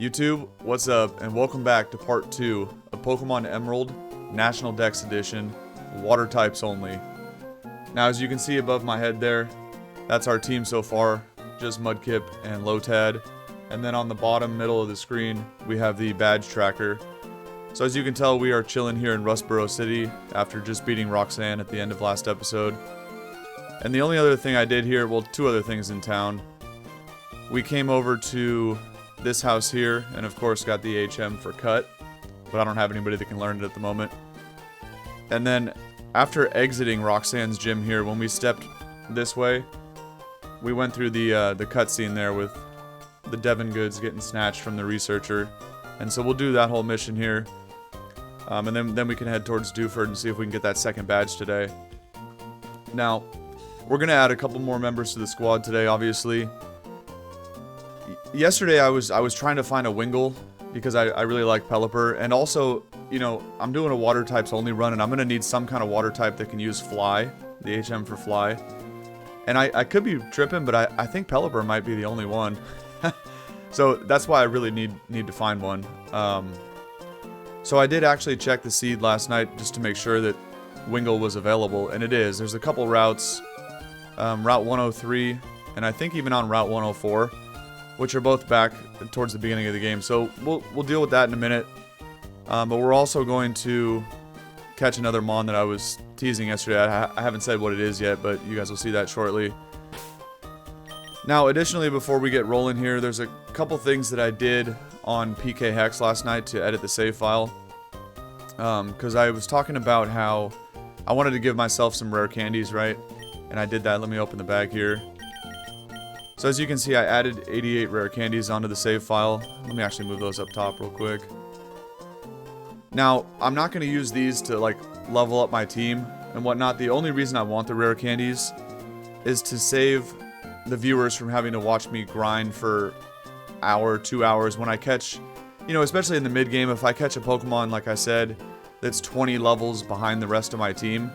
YouTube, what's up, and welcome back to part 2 of Pokemon Emerald National Dex Edition, water types only. Now, as you can see above my head there, that's our team so far, just Mudkip and Lotad. And then on the bottom middle of the screen, we have the badge tracker. So as you can tell, we are chilling here in Rustboro City after just beating Roxanne at the end of last episode. And the only other thing I did here, well, two other things in town. We came over to this house here, and of course got the HM for cut, but I don't have anybody that can learn it at the moment. And then after exiting Roxanne's gym here, when we stepped this way, we went through the cutscene there with the Devon goods getting snatched from the researcher, and so we'll do that whole mission here, and then we can head towards Dewford and see if we can get that second badge today. Now, we're gonna add a couple more members to the squad today, obviously. Yesterday I was trying to find a Wingull because I really like Pelipper, and also, you know, I'm doing a water types only run, and I'm gonna need some kind of water type that can use Fly, the HM for Fly. And I could be tripping, but I think Pelipper might be the only one. So that's why I really need to find one. So I did actually check the seed last night just to make sure that Wingull was available, and it is. There's a couple routes, Route 103, and I think even on Route 104. Which are both back towards the beginning of the game. So we'll deal with that in a minute. But we're also going to catch another Mon that I was teasing yesterday. I haven't said what it is yet, but you guys will see that shortly. Now, additionally, before we get rolling here, there's a couple things that I did on PK Hex last night to edit the save file. Because I was talking about how I wanted to give myself some rare candies, right? And I did that. Let me open the bag here. So as you can see, I added 88 rare candies onto the save file. Let me actually move those up top real quick. Now, I'm not going to use these to like level up my team and whatnot. The only reason I want the rare candies is to save the viewers from having to watch me grind for hour, 2 hours when I catch, you know, especially in the mid game, if I catch a Pokemon, like I said, that's 20 levels behind the rest of my team,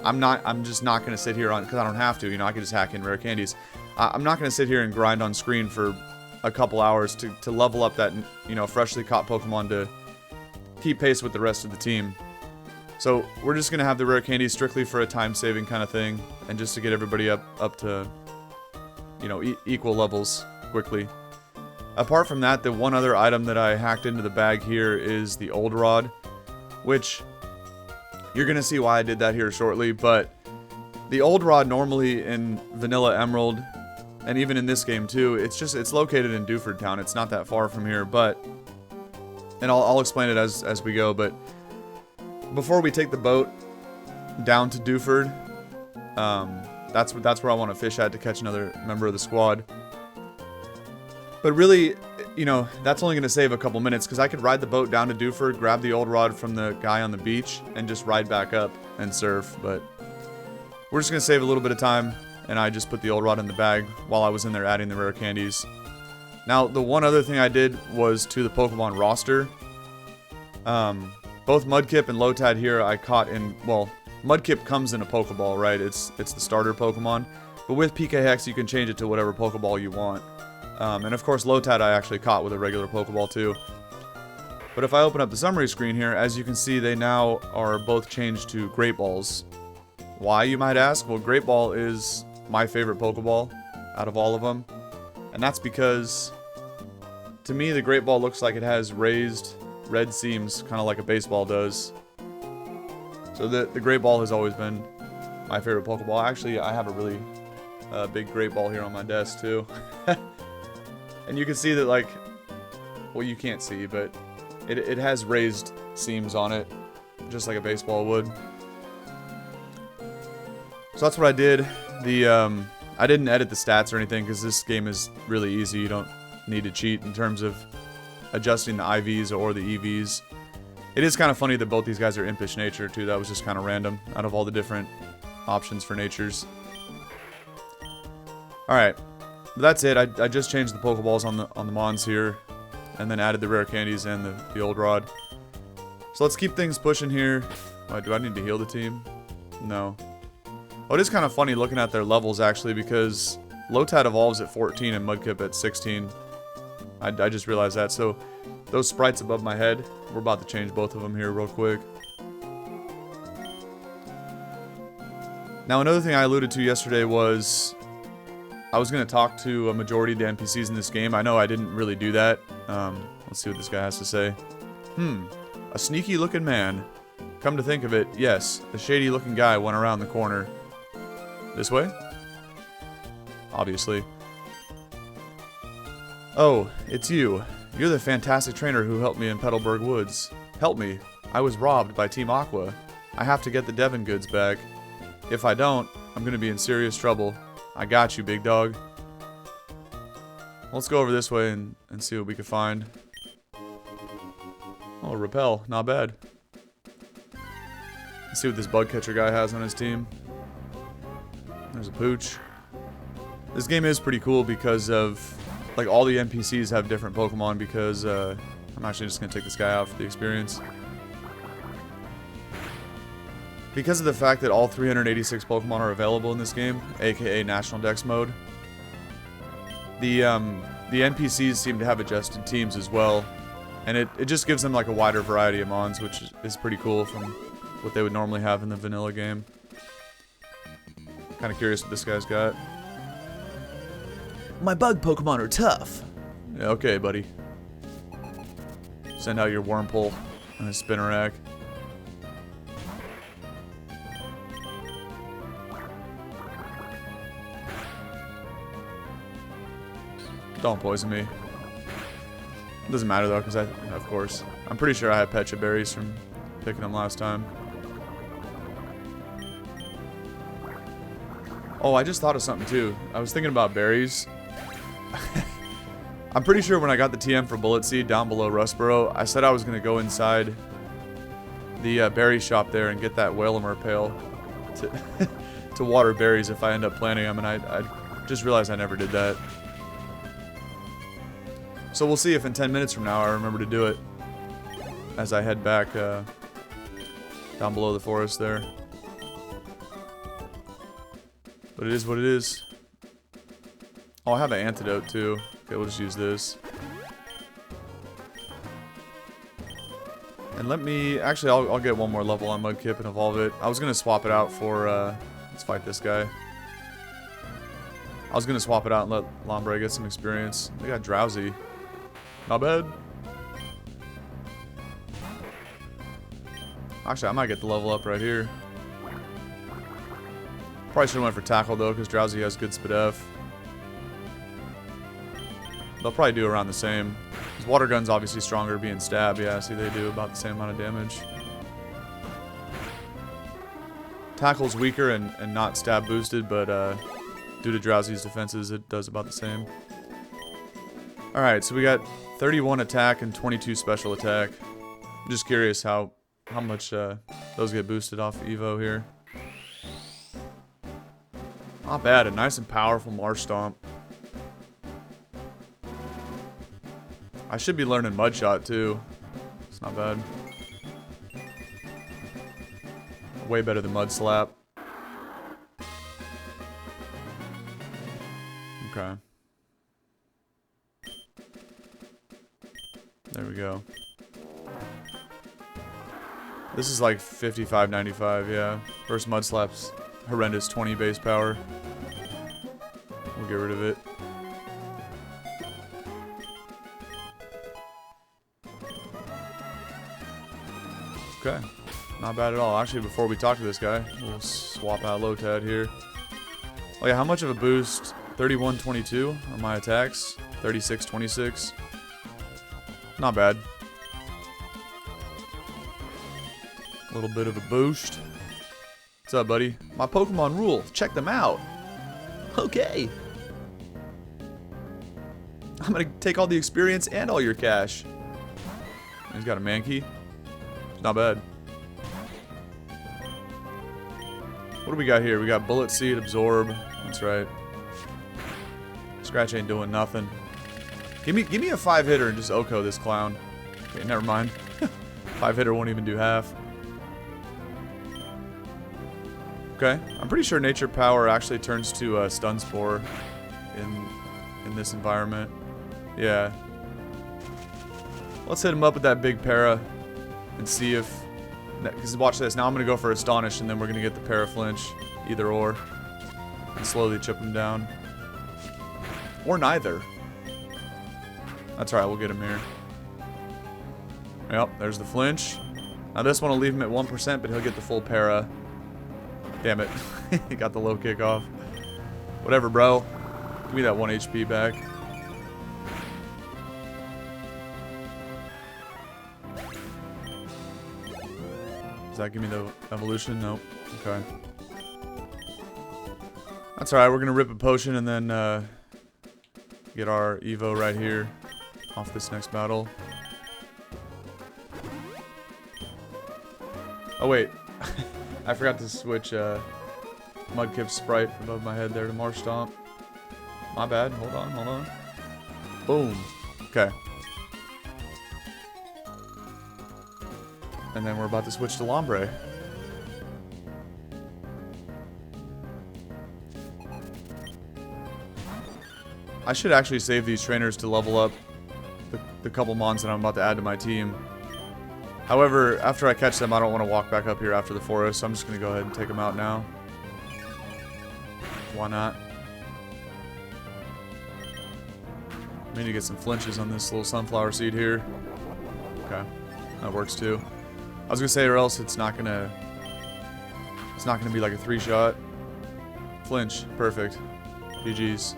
I'm just not going to sit here on, because I don't have to, you know, I can just hack in rare candies. I'm not going to sit here and grind on screen for a couple hours to level up that, you know, freshly caught Pokemon to keep pace with the rest of the team. So we're just going to have the rare candies strictly for a time-saving kind of thing, and just to get everybody up to, you know, equal levels quickly. Apart from that, the one other item that I hacked into the bag here is the Old Rod, which you're going to see why I did that here shortly, but the Old Rod normally in Vanilla Emerald, and even in this game too, it's located in Dewford Town. It's not that far from here, but, and I'll explain it as we go, but before we take the boat down to Dewford, that's where I want to fish at to catch another member of the squad. But really, you know, that's only going to save a couple minutes, because I could ride the boat down to Dewford, grab the Old Rod from the guy on the beach, and just ride back up and surf, but we're just going to save a little bit of time, and I just put the Old Rod in the bag while I was in there adding the rare candies. Now, the one other thing I did was to the Pokemon roster. Both Mudkip and Lotad here I caught in, well, Mudkip comes in a Pokeball, right? It's the starter Pokemon. But with PK Hex, you can change it to whatever Pokeball you want. And of course, Lotad I actually caught with a regular Pokeball too. But if I open up the summary screen here, as you can see, they now are both changed to Great Balls. Why, you might ask? Well, Great Ball is my favorite Pokeball out of all of them. And that's because, to me, the Great Ball looks like it has raised red seams, kind of like a baseball does. So the Great Ball has always been my favorite Pokeball. Actually, I have a really big Great Ball here on my desk, too. And you can see that, like, well, you can't see, but it has raised seams on it, just like a baseball would. So that's what I did. I didn't edit the stats or anything, because this game is really easy. You don't need to cheat in terms of adjusting the IVs or the EVs. It is kind of funny that both these guys are Impish Nature too. That was just kind of random out of all the different options for natures. Alright, that's it. I just changed the Pokeballs on the Mons here, and then added the rare candies and the Old Rod. So let's keep things pushing here. Do I need to heal the team? No. Oh, it is kind of funny looking at their levels, actually, because Lotad evolves at 14 and Mudkip at 16. I just realized that. So those sprites above my head, we're about to change both of them here real quick. Now, another thing I alluded to yesterday was I was going to talk to a majority of the NPCs in this game. I know I didn't really do that. Let's see what this guy has to say. A sneaky looking man. Come to think of it, yes, the shady looking guy went around the corner. This way? Obviously. Oh, it's you. You're the fantastic trainer who helped me in Petalburg Woods. Help me. I was robbed by Team Aqua. I have to get the Devon goods back. If I don't, I'm going to be in serious trouble. I got you, big dog. Let's go over this way and see what we can find. Oh, repel. Not bad. Let's see what this bug catcher guy has on his team. There's a pooch. This game is pretty cool because of, like, all the NPCs have different Pokemon because, I'm actually just going to take this guy out for the experience. Because of the fact that all 386 Pokemon are available in this game, aka National Dex mode, the NPCs seem to have adjusted teams as well, and it just gives them like a wider variety of mons, which is pretty cool from what they would normally have in the vanilla game. Kind of curious what this guy's got. My bug Pokemon are tough. Yeah, okay, buddy. Send out your Wurmple and a Spinnerack. Don't poison me. Doesn't matter though, because of course, I'm pretty sure I had Pecha Berries from picking them last time. Oh, I just thought of something too. I was thinking about berries. I'm pretty sure when I got the TM for Bullet Seed down below Rustboro, I said I was going to go inside the berry shop there and get that Whalmer pail to water berries if I end up planting them, and I just realized I never did that. So we'll see if in 10 minutes from now I remember to do it as I head back down below the forest there. But it is what it is. Oh, I have an antidote too. Okay, we'll just use this. And let me... Actually, I'll get one more level on Mudkip and evolve it. I was going to swap it out for... let's fight this guy. I was going to swap it out and let Lombre get some experience. They got Drowsy. Not bad. Actually, I might get the level up right here. Probably should have went for Tackle though, because Drowsy has good Spadef. They'll probably do around the same. His Water Gun's obviously stronger being Stab. Yeah, see, they do about the same amount of damage. Tackle's weaker and not Stab boosted, but due to Drowsy's defenses, it does about the same. Alright, so we got 31 attack and 22 special attack. I'm just curious how much those get boosted off Evo here. Not bad, a nice and powerful Marsh Stomp. I should be learning Mud Shot too. It's not bad. Way better than Mud Slap. Okay. There we go. This is like 55.95, yeah. First Mud Slap's horrendous 20 base power. We'll get rid of it. Okay. Not bad at all. Actually, before we talk to this guy, we'll swap out Lotad here. Oh yeah, how much of a boost? 31.22 on my attacks. 36.26. Not bad. A little bit of a boost. What's up, buddy? My Pokemon rule. Check them out. Okay. I'm gonna take all the experience and all your cash. He's got a Mankey. Not bad. What do we got here? We got Bullet Seed, Absorb. That's right. Scratch ain't doing nothing. Give me a 5-hitter and just Oko this clown. Okay, never mind. 5-hitter won't even do half. Okay, I'm pretty sure Nature Power actually turns to Stun Spore in this environment. Yeah, Let's hit him up with that big para and see if... Because watch this. Now I'm going to go for Astonish, and then we're going to get the para flinch. Either or. And slowly chip him down. Or neither. That's alright, we'll get him here. Yep, there's the flinch. Now this one will leave him at 1%, but he'll get the full para. Damn it. He got the low kick off. Whatever, bro. Give me that 1 HP back. Does that give me the evolution? Nope. Okay. That's alright, we're gonna rip a potion and then get our Evo right here off this next battle. Oh wait, I forgot to switch Mudkip's sprite above my head there to Marsh Stomp. My bad, hold on, hold on. Boom. Okay. And then we're about to switch to Lombre. I should actually save these trainers to level up the couple mons that I'm about to add to my team. However, after I catch them, I don't want to walk back up here after the forest, so I'm just going to go ahead and take them out now. Why not? I need to get some flinches on this little sunflower seed here. Okay, that works too. I was going to say, or else it's not going to be like a 3-shot. Flinch, perfect. GG's.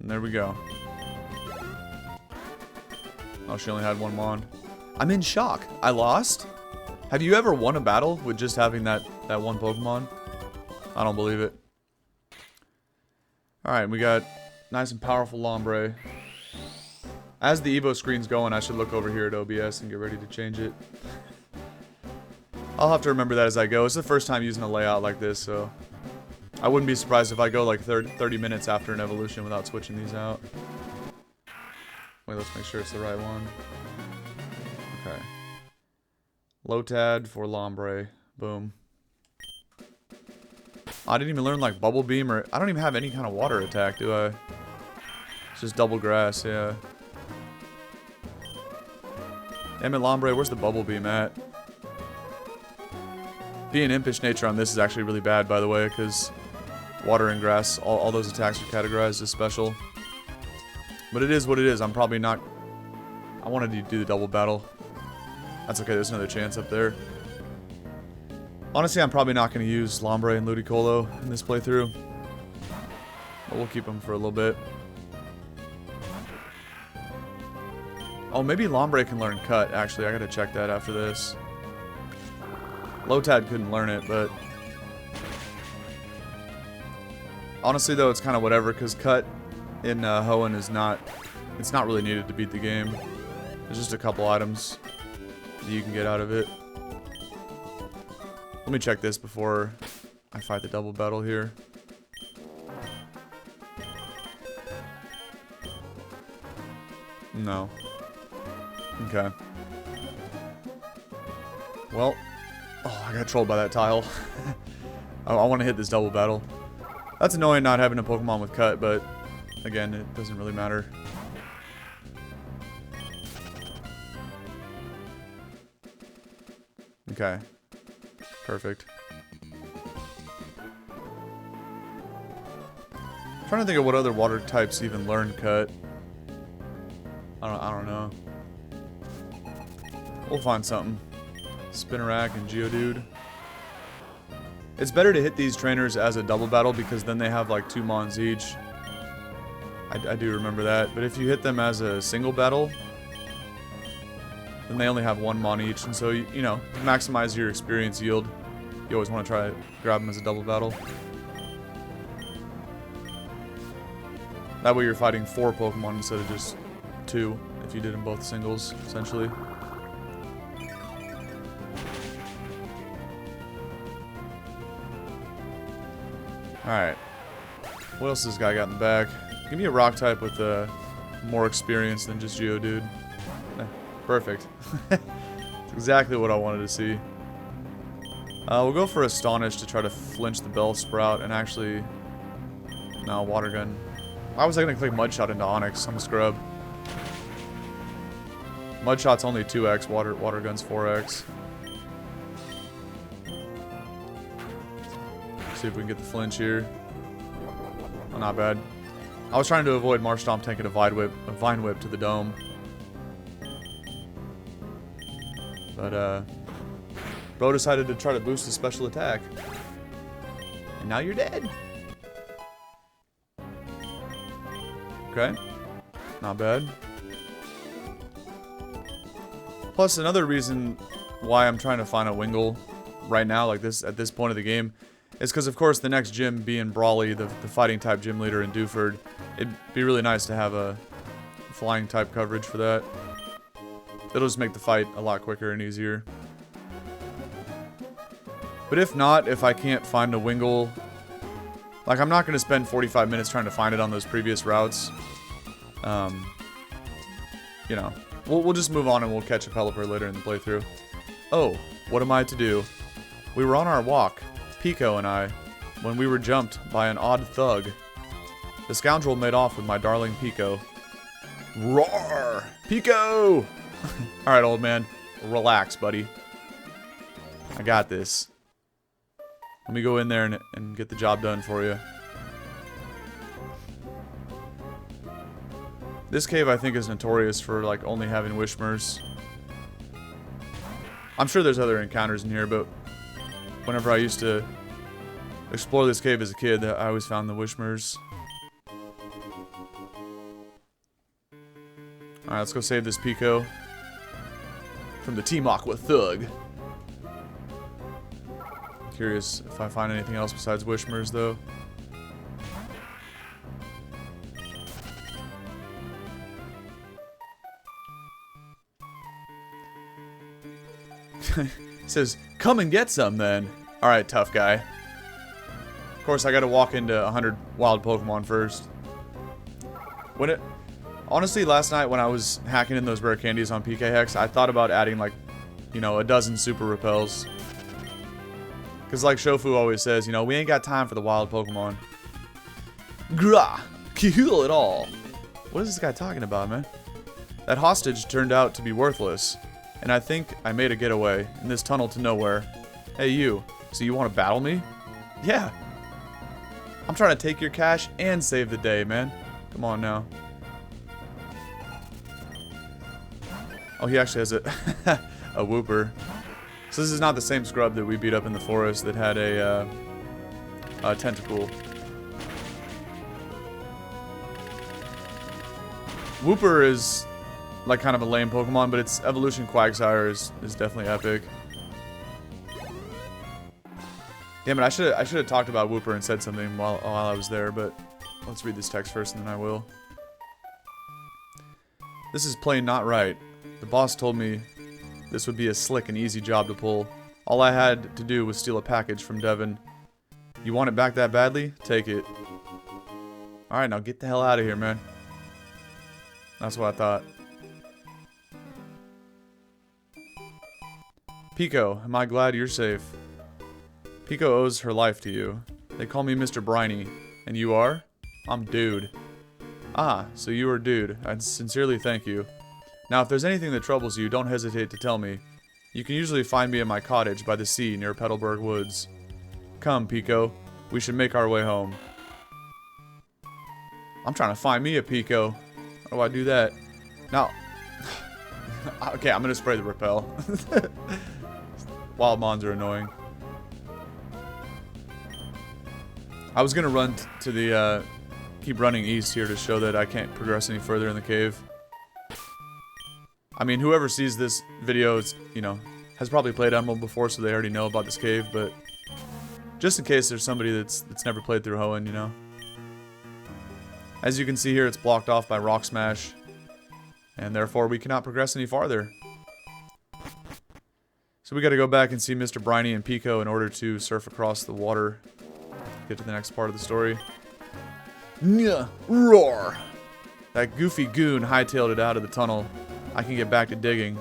And there we go. Oh, she only had one mon. I'm in shock. I lost? Have you ever won a battle with just having that one Pokemon? I don't believe it. Alright, we got nice and powerful Lombre. As the Evo screen's going, I should look over here at OBS and get ready to change it. I'll have to remember that as I go. It's the first time using a layout like this, so... I wouldn't be surprised if I go like 30 minutes after an evolution without switching these out. Wait, let's make sure it's the right one. Okay. Lotad for Lombre. Boom. I didn't even learn like Bubble Beam, or... I don't even have any kind of water attack, do I? It's just double grass, yeah. Damn it, Lombre, where's the Bubble Beam at? Being impish nature on this is actually really bad, by the way, because water and grass, all those attacks are categorized as special. But it is what it is. I'm probably not... I wanted to do the double battle. That's okay, there's another chance up there. Honestly, I'm probably not going to use Lombre and Ludicolo in this playthrough. But we'll keep them for a little bit. Oh, maybe Lombre can learn Cut, actually. I gotta check that after this. Lotad couldn't learn it, but... Honestly, though, it's kind of whatever, because Cut in Hoenn is not... It's not really needed to beat the game. There's just a couple items that you can get out of it. Let me check this before I fight the double battle here. No. Okay. Well... Oh, I got trolled by that tile. I want to hit this double battle. That's annoying not having a Pokemon with Cut, but again, it doesn't really matter. Okay. Perfect. I'm trying to think of what other water types even learn Cut. I don't know. We'll find something. Spinarak and Geodude. It's better to hit these trainers as a double battle because then they have like 2 mons each. I do remember that. But if you hit them as a single battle, then they only have 1 mon each. And so, you know, to maximize your experience yield, you always want to try to grab them as a double battle. That way you're fighting 4 Pokemon instead of just 2 if you did them both singles, essentially. Alright. What else has this guy got in the bag? Give me a rock type with more experience than just Geodude. Perfect. That's exactly what I wanted to see. We'll go for Astonish to try to flinch the Bellsprout and actually No, water gun. Why was I gonna click mud shot into Onyx? I'm a scrub. Mud shot's only 2x, water gun's 4x. See if we can get the flinch here. Oh, not bad. I was trying to avoid Marshtomp taking a vine whip to the dome. But bro decided to try to boost his special attack. And now you're dead. Okay. Not bad. Plus, another reason why I'm trying to find a Wingull right now, like this, at this point of the game, is because, of course, the next gym being Brawly, the fighting type gym leader in Dewford, it'd be really nice to have a flying type coverage for that. It'll just make the fight a lot quicker and easier. But if not, if I can't find a Wingull, like, I'm not going to spend 45 minutes trying to find it on those previous routes. You know, we'll just move on and we'll catch a Pelipper later in the playthrough. Oh, what am I to do? We were on our walk, Pico and I, when we were jumped by an odd thug. The scoundrel made off with my darling Pico. Roar! Pico! Alright, old man. Relax, buddy. I got this. Let me go in there and get the job done for you. This cave, I think, is notorious for, like, only having Wishmers. I'm sure there's other encounters in here, but whenever I used to explore this cave as a kid, I always found the Wishmers. Alright, let's go save this Pico from the Team Aqua Thug. Curious if I find anything else besides Wishmers, though. It says, come and get some, then. Alright, tough guy. Of course, I gotta walk into 100 wild Pokemon first. Honestly, last night when I was hacking in those rare candies on PK Hex, I thought about adding, like, you know, a dozen super repels. Because like Shofu always says, you know, we ain't got time for the wild Pokemon. Grah! Kill it all! What is this guy talking about, man? That hostage turned out to be worthless. And I think I made a getaway in this tunnel to nowhere. Hey, you. So you want to battle me? Yeah. I'm trying to take your cash and save the day, man. Come on now. Oh, he actually has a Wooper. So this is not the same scrub that we beat up in the forest that had a tentacle. Wooper is like kind of a lame Pokemon, but its evolution Quagsire is definitely epic. Damn it, I should have talked about Wooper and said something while I was there, but let's read this text first and then I will. This is plain not right. The boss told me this would be a slick and easy job to pull. All I had to do was steal a package from Devin. You want it back that badly? Take it. Alright, now get the hell out of here, man. That's what I thought. Pico, am I glad you're safe? Pico owes her life to you. They call me Mr. Briny. And you are? I'm Dude. Ah, so you are Dude. I sincerely thank you. Now, if there's anything that troubles you, don't hesitate to tell me. You can usually find me in my cottage by the sea near Petalburg Woods. Come, Pico. We should make our way home. I'm trying to find me a Pico. How do I do that? Now... okay, I'm gonna spray the repel. Wild Mons are annoying. I was gonna run to the, keep running east here to show that I can't progress any further in the cave. I mean, whoever sees this video is, you know, has probably played Emerald before, so they already know about this cave, but just in case there's somebody that's never played through Hoenn, you know. As you can see here, it's blocked off by Rock Smash, and therefore we cannot progress any farther. So we gotta go back and see Mr. Briny and Pico in order to surf across the water. Get to the next part of the story. Nya! Roar! That goofy goon hightailed it out of the tunnel. I can get back to digging.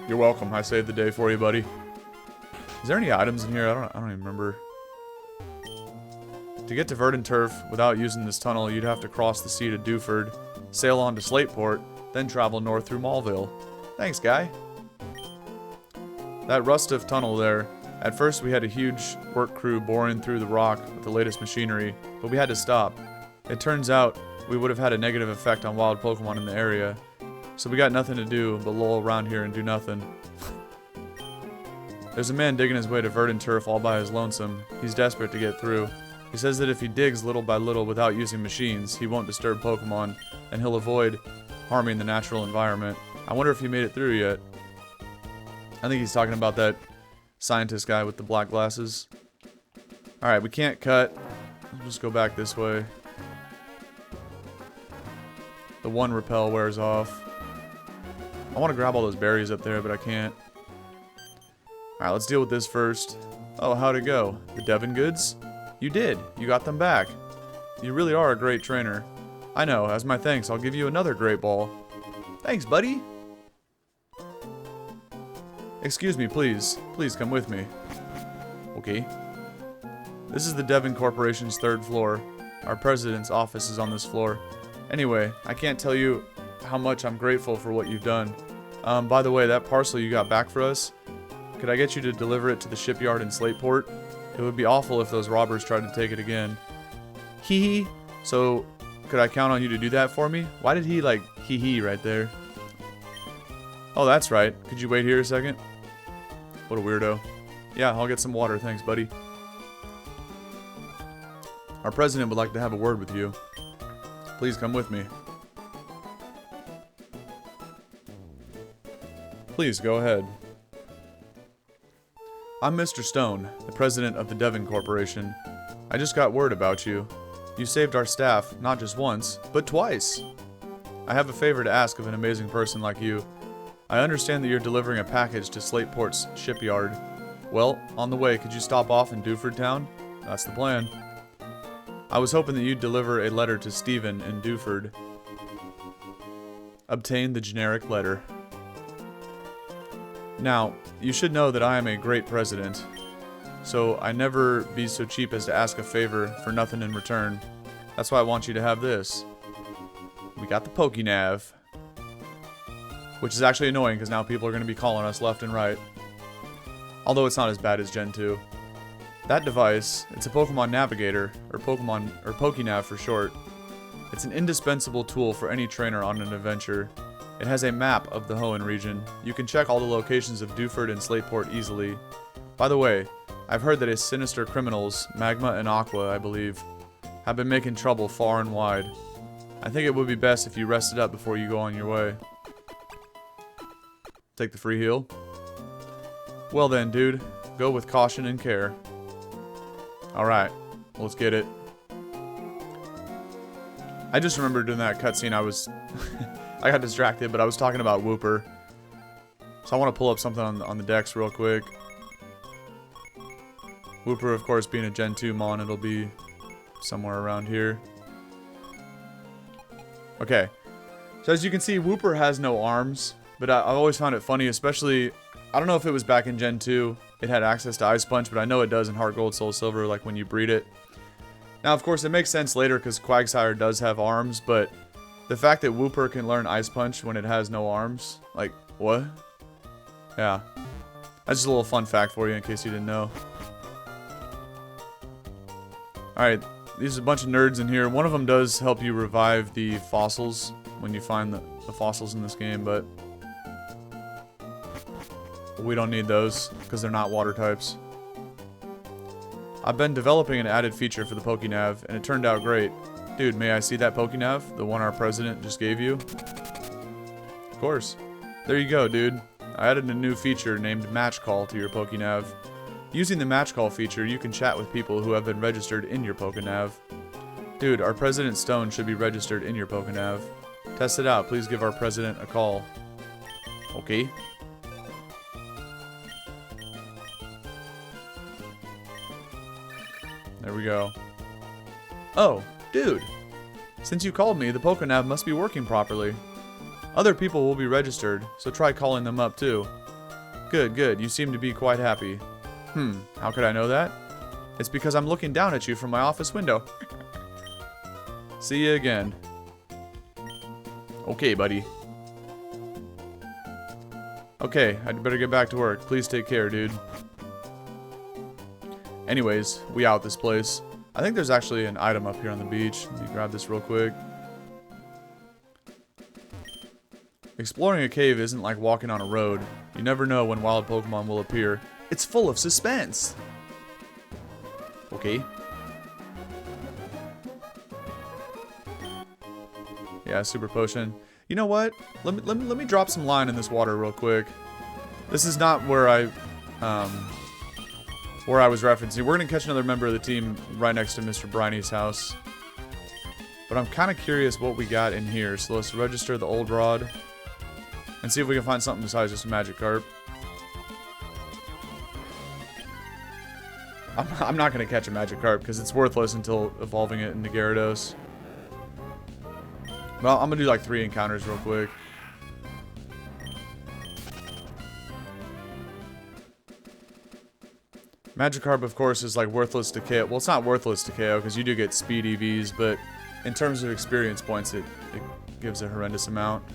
You're welcome. I saved the day for you, buddy. Is there any items in here? I don't even remember. To get to Verdant Turf without using this tunnel, you'd have to cross the sea to Dewford, sail on to Slateport, then travel north through Mallville. Thanks, guy. That Rustiff tunnel there, at first we had a huge work crew boring through the rock with the latest machinery, but we had to stop. It turns out we would have had a negative effect on wild Pokemon in the area, so we got nothing to do but loll around here and do nothing. There's a man digging his way to Verdant Turf all by his lonesome. He's desperate to get through. He says that if he digs little by little without using machines, he won't disturb Pokemon, and he'll avoid harming the natural environment. I wonder if he made it through yet. I think he's talking about that scientist guy with the black glasses. Alright, we can't cut. We'll just go back this way. The one repel wears off. I want to grab all those berries up there, but I can't. Alright, let's deal with this first. Oh, how'd it go? The Devon goods? You did. You got them back. You really are a great trainer. I know. As my thanks, I'll give you another great ball. Thanks, buddy. Excuse me, please. Please come with me. Okay. This is the Devon Corporation's 3rd floor. Our president's office is on this floor. Anyway, I can't tell you how much I'm grateful for what you've done. By the way, that parcel you got back for us, could I get you to deliver it to the shipyard in Slateport? It would be awful if those robbers tried to take it again. Hee hee. So, could I count on you to do that for me? Why did he, like, hee hee right there? Oh, that's right. Could you wait here a second? What a weirdo. Yeah, I'll get some water. Thanks, buddy. Our president would like to have a word with you. Please come with me. Please, go ahead. I'm Mr. Stone, the president of the Devon Corporation. I just got word about you. You saved our staff, not just once, but twice. I have a favor to ask of an amazing person like you. I understand that you're delivering a package to Slateport's shipyard. Well, on the way, could you stop off in Dewford Town? That's the plan. I was hoping that you'd deliver a letter to Stephen in Dewford. Obtain the generic letter. Now, you should know that I am a great president, so I never be so cheap as to ask a favor for nothing in return. That's why I want you to have this. We got the Pokénav. Which is actually annoying because now people are going to be calling us left and right. Although it's not as bad as Gen 2. That device, it's a Pokemon Navigator, or Pokénav for short. It's an indispensable tool for any trainer on an adventure. It has a map of the Hoenn region. You can check all the locations of Dewford and Slateport easily. By the way, I've heard that a sinister criminals, Magma and Aqua, I believe, have been making trouble far and wide. I think it would be best if you rested up before you go on your way. Take the free heal. Well then, dude. Go with caution and care. Alright. Let's get it. I just remembered during that cutscene I got distracted, but I was talking about Wooper. So I want to pull up something on the Dex real quick. Wooper, of course, being a Gen 2 Mon, it'll be somewhere around here. Okay. So as you can see, Wooper has no arms. But I've always found it funny, especially, I don't know if it was back in Gen 2, it had access to Ice Punch, but I know it does in Heart Gold, Soul Silver, like when you breed it. Now, of course, it makes sense later because Quagsire does have arms, but the fact that Wooper can learn Ice Punch when it has no arms, like, what? Yeah. That's just a little fun fact for you in case you didn't know. Alright, these are a bunch of nerds in here. One of them does help you revive the fossils when you find the fossils in this game, but we don't need those because they're not water types. I've been developing an added feature for the Pokénav, and it turned out great. Dude, may I see that Pokénav? The one our president just gave you? Of course. There you go, dude. I added a new feature named Match Call to your Pokénav. Using the Match Call feature, you can chat with people who have been registered in your Pokénav. Dude, our President Stone should be registered in your Pokénav. Test it out. Please give our president a call. Okay. There we go. Oh, dude. Since you called me, the Pokénav must be working properly. Other people will be registered, so try calling them up too. Good, good. You seem to be quite happy. How could I know that? It's because I'm looking down at you from my office window. See you again. Okay, buddy. Okay, I'd better get back to work. Please take care, dude. Anyways, we out this place. I think there's actually an item up here on the beach. Let me grab this real quick. Exploring a cave isn't like walking on a road. You never know when wild Pokemon will appear. It's full of suspense. Okay. Yeah, super potion. You know what? Let me drop some line in this water real quick. This is not where I was referencing. We're gonna catch another member of the team right next to Mr. Briney's house. But I'm kind of curious what we got in here. So let's register the old rod and see if we can find something besides just a Magikarp. I'm not gonna catch a Magikarp because it's worthless until evolving it into Gyarados. Well, I'm gonna do like 3 encounters real quick. Magikarp, of course, is like worthless to KO. Well, it's not worthless to KO because you do get speed EVs, but in terms of experience points, it gives a horrendous amount.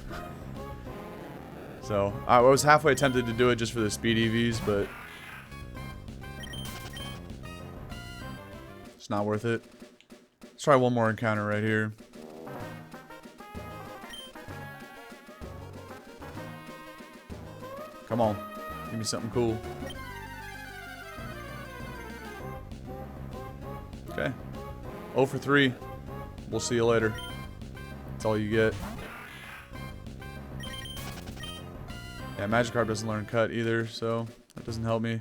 So, I was halfway tempted to do it just for the speed EVs, but it's not worth it. Let's try one more encounter right here. Come on, give me something cool. Okay. 0 for 3. We'll see you later. That's all you get. Yeah, Magikarp doesn't learn cut either, so that doesn't help me.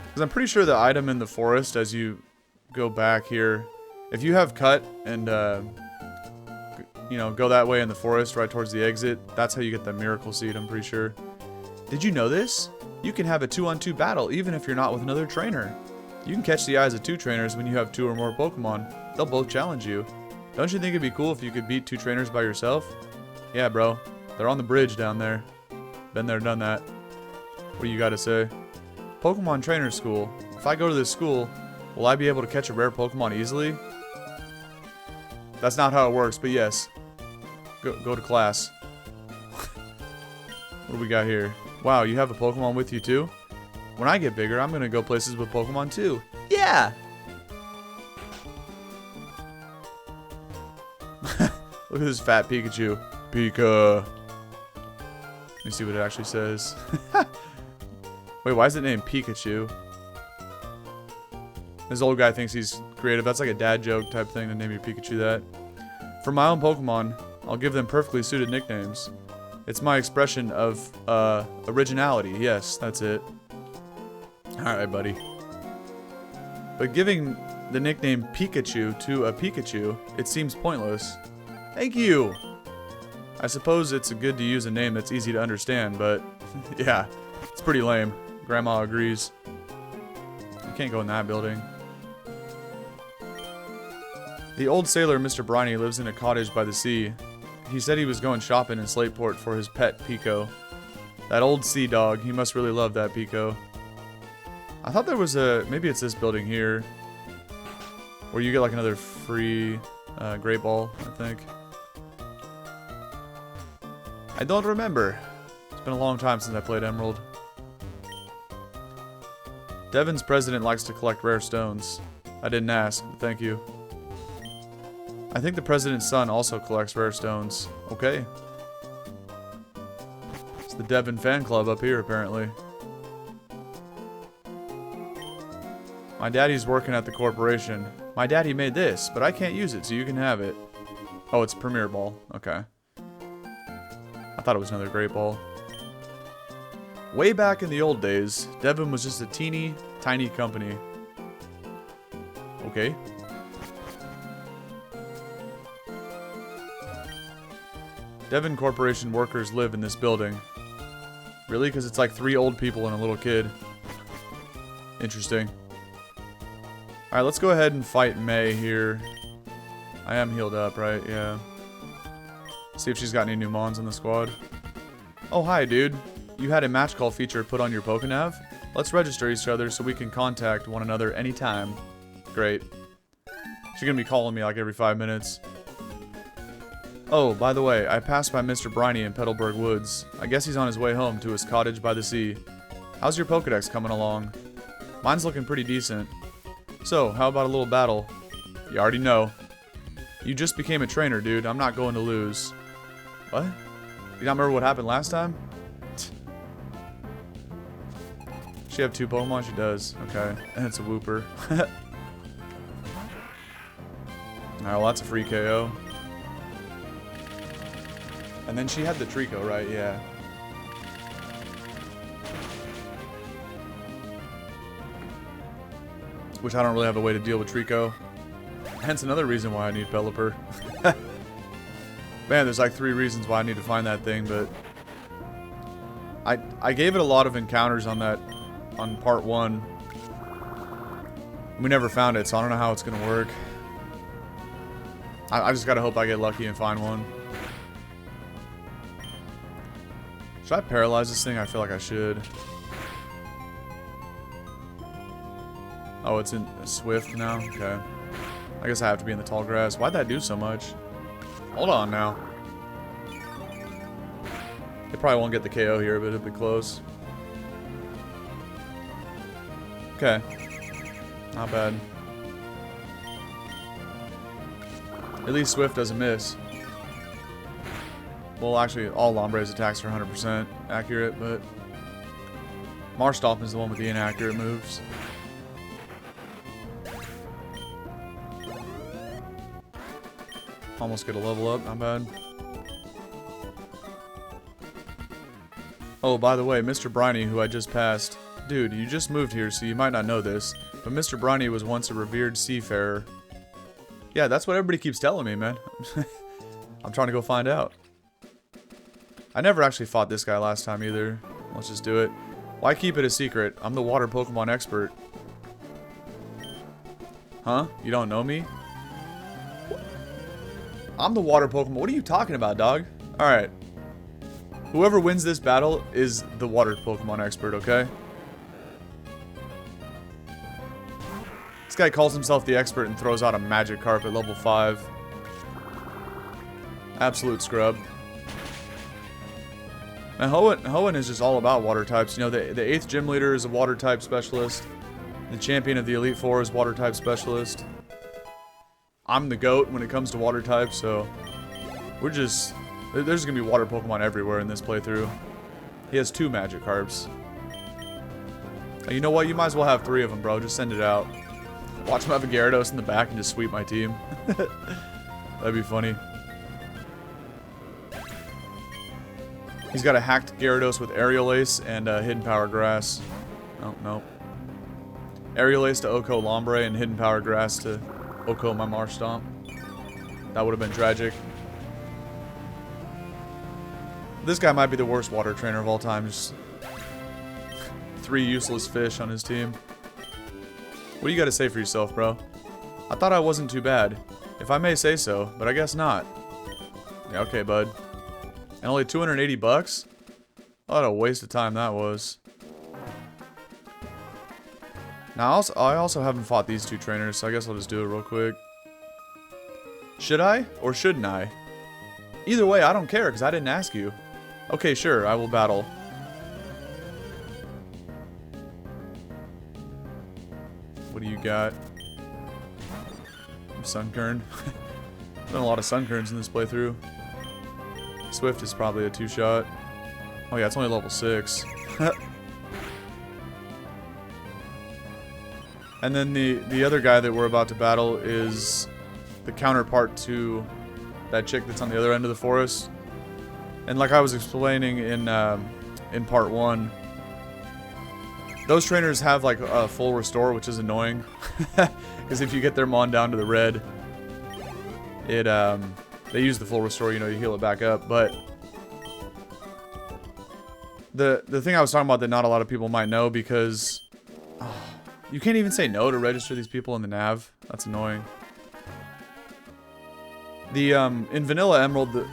Because I'm pretty sure the item in the forest, as you go back here, if you have cut and, you know, go that way in the forest right towards the exit, that's how you get the Miracle Seed, I'm pretty sure. Did you know this? You can have a 2-on-2 battle even if you're not with another trainer. You can catch the eyes of 2 trainers when you have 2 or more Pokemon. They'll both challenge you. Don't you think it'd be cool if you could beat 2 trainers by yourself? Yeah, bro. They're on the bridge down there. Been there, done that. What do you gotta say? Pokemon Trainer School. If I go to this school, will I be able to catch a rare Pokemon easily? That's not how it works, but yes. Go to class. What do we got here? Wow, you have a Pokemon with you too? When I get bigger, I'm gonna go places with Pokemon too. Yeah! Look at this fat Pikachu. Pika. Let me see what it actually says. Wait, why is it named Pikachu? This old guy thinks he's creative. That's like a dad joke type thing to name your Pikachu that. For my own Pokemon, I'll give them perfectly suited nicknames. It's my expression of originality. Yes, that's it. Alright, buddy. But giving the nickname Pikachu to a Pikachu, it seems pointless. Thank you! I suppose it's good to use a name that's easy to understand, but yeah, it's pretty lame. Grandma agrees. You can't go in that building. The old sailor, Mr. Briney, lives in a cottage by the sea. He said he was going shopping in Slateport for his pet, Pico. That old sea dog, he must really love that Pico. I thought there was a... maybe it's this building here. Where you get like another free Great Ball, I think. I don't remember. It's been a long time since I played Emerald. Devon's president likes to collect rare stones. I didn't ask, but thank you. I think the president's son also collects rare stones. Okay. It's the Devon fan club up here, apparently. My daddy's working at the corporation. My daddy made this, but I can't use it, so you can have it. Oh, it's Premier Ball. Okay. I thought it was another Great Ball. Way back in the old days, Devon was just a teeny, tiny company. Okay. Devon Corporation workers live in this building. Really? Because it's like 3 old people and a little kid. Interesting. Alright, let's go ahead and fight May here. I am healed up, right? Yeah. See if she's got any new mons in the squad. Oh, hi, dude. You had a match call feature put on your Pokénav? Let's register each other so we can contact one another anytime. Great. She's gonna be calling me like every 5 minutes. Oh, by the way, I passed by Mr. Briny in Petalburg Woods. I guess he's on his way home to his cottage by the sea. How's your Pokedex coming along? Mine's looking pretty decent. So, how about a little battle? You already know. You just became a trainer, dude. I'm not going to lose. What? You not remember what happened last time? She have 2 Pokemon? She does. Okay. And it's a Wooper. Alright, well that's a free KO. And then she had the Trico, right? Yeah. Which I don't really have a way to deal with Trico. Hence another reason why I need Pelipper. Man, there's like 3 reasons why I need to find that thing, but... I gave it a lot of encounters on part 1. We never found it, so I don't know how it's gonna work. I just gotta hope I get lucky and find one. Should I paralyze this thing? I feel like I should. Oh, it's in Swift now? Okay. I guess I have to be in the tall grass. Why'd that do so much? Hold on now. They probably won't get the KO here, but it'll be close. Okay. Not bad. At least Swift doesn't miss. Well, actually, all Lombre's attacks are 100% accurate, but... Marshtomp is the one with the inaccurate moves. Almost get a level up, not bad. Oh, by the way, Mr. Briny, who I just passed. Dude, you just moved here, so you might not know this, but Mr. Briny was once a revered seafarer. Yeah, that's what everybody keeps telling me, man. I'm trying to go find out. I never actually fought this guy last time either. Let's just do it. Why keep it a secret? I'm the water Pokemon expert. Huh? You don't know me? I'm the water Pokemon. What are you talking about, dog? Alright. Whoever wins this battle is the water Pokemon expert, okay? This guy calls himself the expert and throws out a Magikarp at level 5. Absolute scrub. And Hoenn is just all about water types. You know, the 8th gym leader is a water type specialist. The champion of the Elite Four is water type specialist. I'm the GOAT when it comes to water types, so we're just... There's going to be water Pokemon everywhere in this playthrough. He has 2 Magikarps. You know what? You might as well have 3 of them, bro. Just send it out. Watch him have a Gyarados in the back and just sweep my team. That'd be funny. He's got a hacked Gyarados with Aerial Ace and Hidden Power Grass. Oh, no. Aerial Ace to Oko Lombre and Hidden Power Grass to Oko my Marshtomp. That would have been tragic. This guy might be the worst water trainer of all time. Just 3 useless fish on his team. What do you got to say for yourself, bro? I thought I wasn't too bad. If I may say so, but I guess not. Yeah, okay, bud. And only 280 bucks? What a waste of time that was. Now, I also haven't fought these 2 trainers, so I guess I'll just do it real quick. Should I? Or shouldn't I? Either way, I don't care, because I didn't ask you. Okay, sure, I will battle. What do you got? Sunkern. Done a lot of Sunkerns in this playthrough. Swift is probably a 2-shot. Oh yeah, it's only level 6. And then the other guy that we're about to battle is the counterpart to that chick that's on the other end of the forest. And like I was explaining in part 1, those trainers have like a full restore, which is annoying. Because if you get their Mon down to the red, it they use the full restore, you know, you heal it back up. But the thing I was talking about that not a lot of people might know, because you can't even say no to register these people in the nav. That's annoying. The in Vanilla Emerald,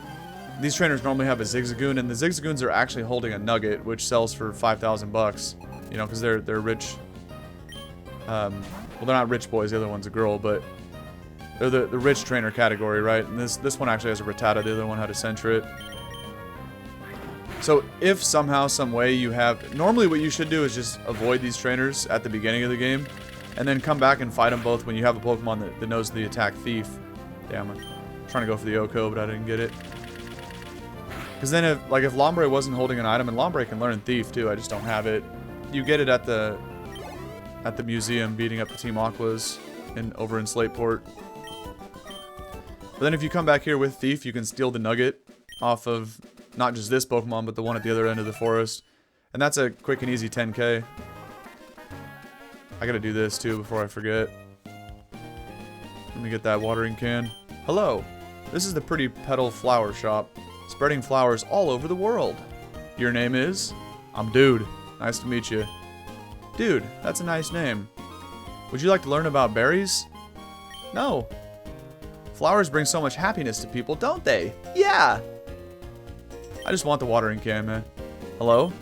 these trainers normally have a Zigzagoon, and the Zigzagoons are actually holding a nugget, which sells for 5,000 bucks. You know, because they're rich. Well, they're not rich boys. The other one's a girl, but they're the rich trainer category, right? And this one actually has a Rattata. The other one had a Sentret. So if somehow, some way you have... Normally what you should do is just avoid these trainers at the beginning of the game. And then come back and fight them both when you have a Pokemon that knows the attack Thief. Damn, I'm trying to go for the Oko, but I didn't get it. Because then if Lombre wasn't holding an item, and Lombre can learn Thief too, I just don't have it. You get it at the museum beating up the Team Aquas over in Slateport. But then if you come back here with Thief, you can steal the Nugget off of not just this Pokemon, but the one at the other end of the forest. And that's a quick and easy 10k. I gotta do this too before I forget. Let me get that watering can. Hello, this is the Pretty Petal Flower Shop, spreading flowers all over the world. Your name is? I'm Dude. Nice to meet you. Dude, that's a nice name. Would you like to learn about berries? No. Flowers bring so much happiness to people, don't they? Yeah. I just want the watering can, man. Hello?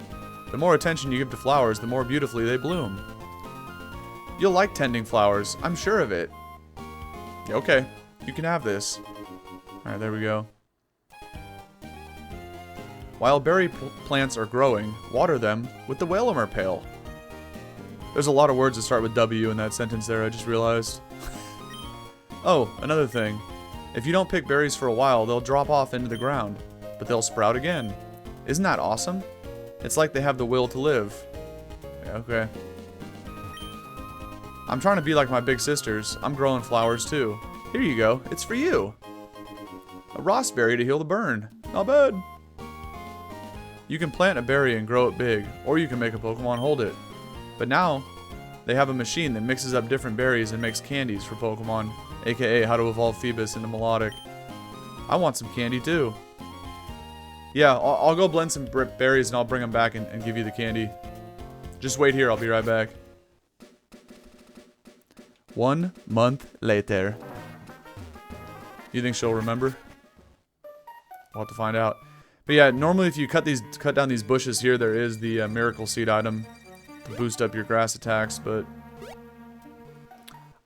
The more attention you give to flowers, the more beautifully they bloom. You'll like tending flowers, I'm sure of it. Yeah, okay, you can have this. Alright, there we go. While berry plants are growing, water them with the Whalummer pail. There's a lot of words that start with W in that sentence there, I just realized. Oh, another thing. If you don't pick berries for a while, they'll drop off into the ground, but they'll sprout again. Isn't that awesome? It's like they have the will to live. Yeah, okay. I'm trying to be like my big sisters. I'm growing flowers too. Here you go. It's for you. A Rossberry to heal the burn. Not bad. You can plant a berry and grow it big, or you can make a Pokemon hold it. But now, they have a machine that mixes up different berries and makes candies for Pokemon, aka how to evolve Phoebus into Melodic. I want some candy too. Yeah, I'll go blend some berries and I'll bring them back and give you the candy. Just wait here, I'll be right back. 1 month later. You think she'll remember? We'll have to find out. But yeah, normally if you cut down these bushes here, there is the Miracle Seed item to boost up your grass attacks, but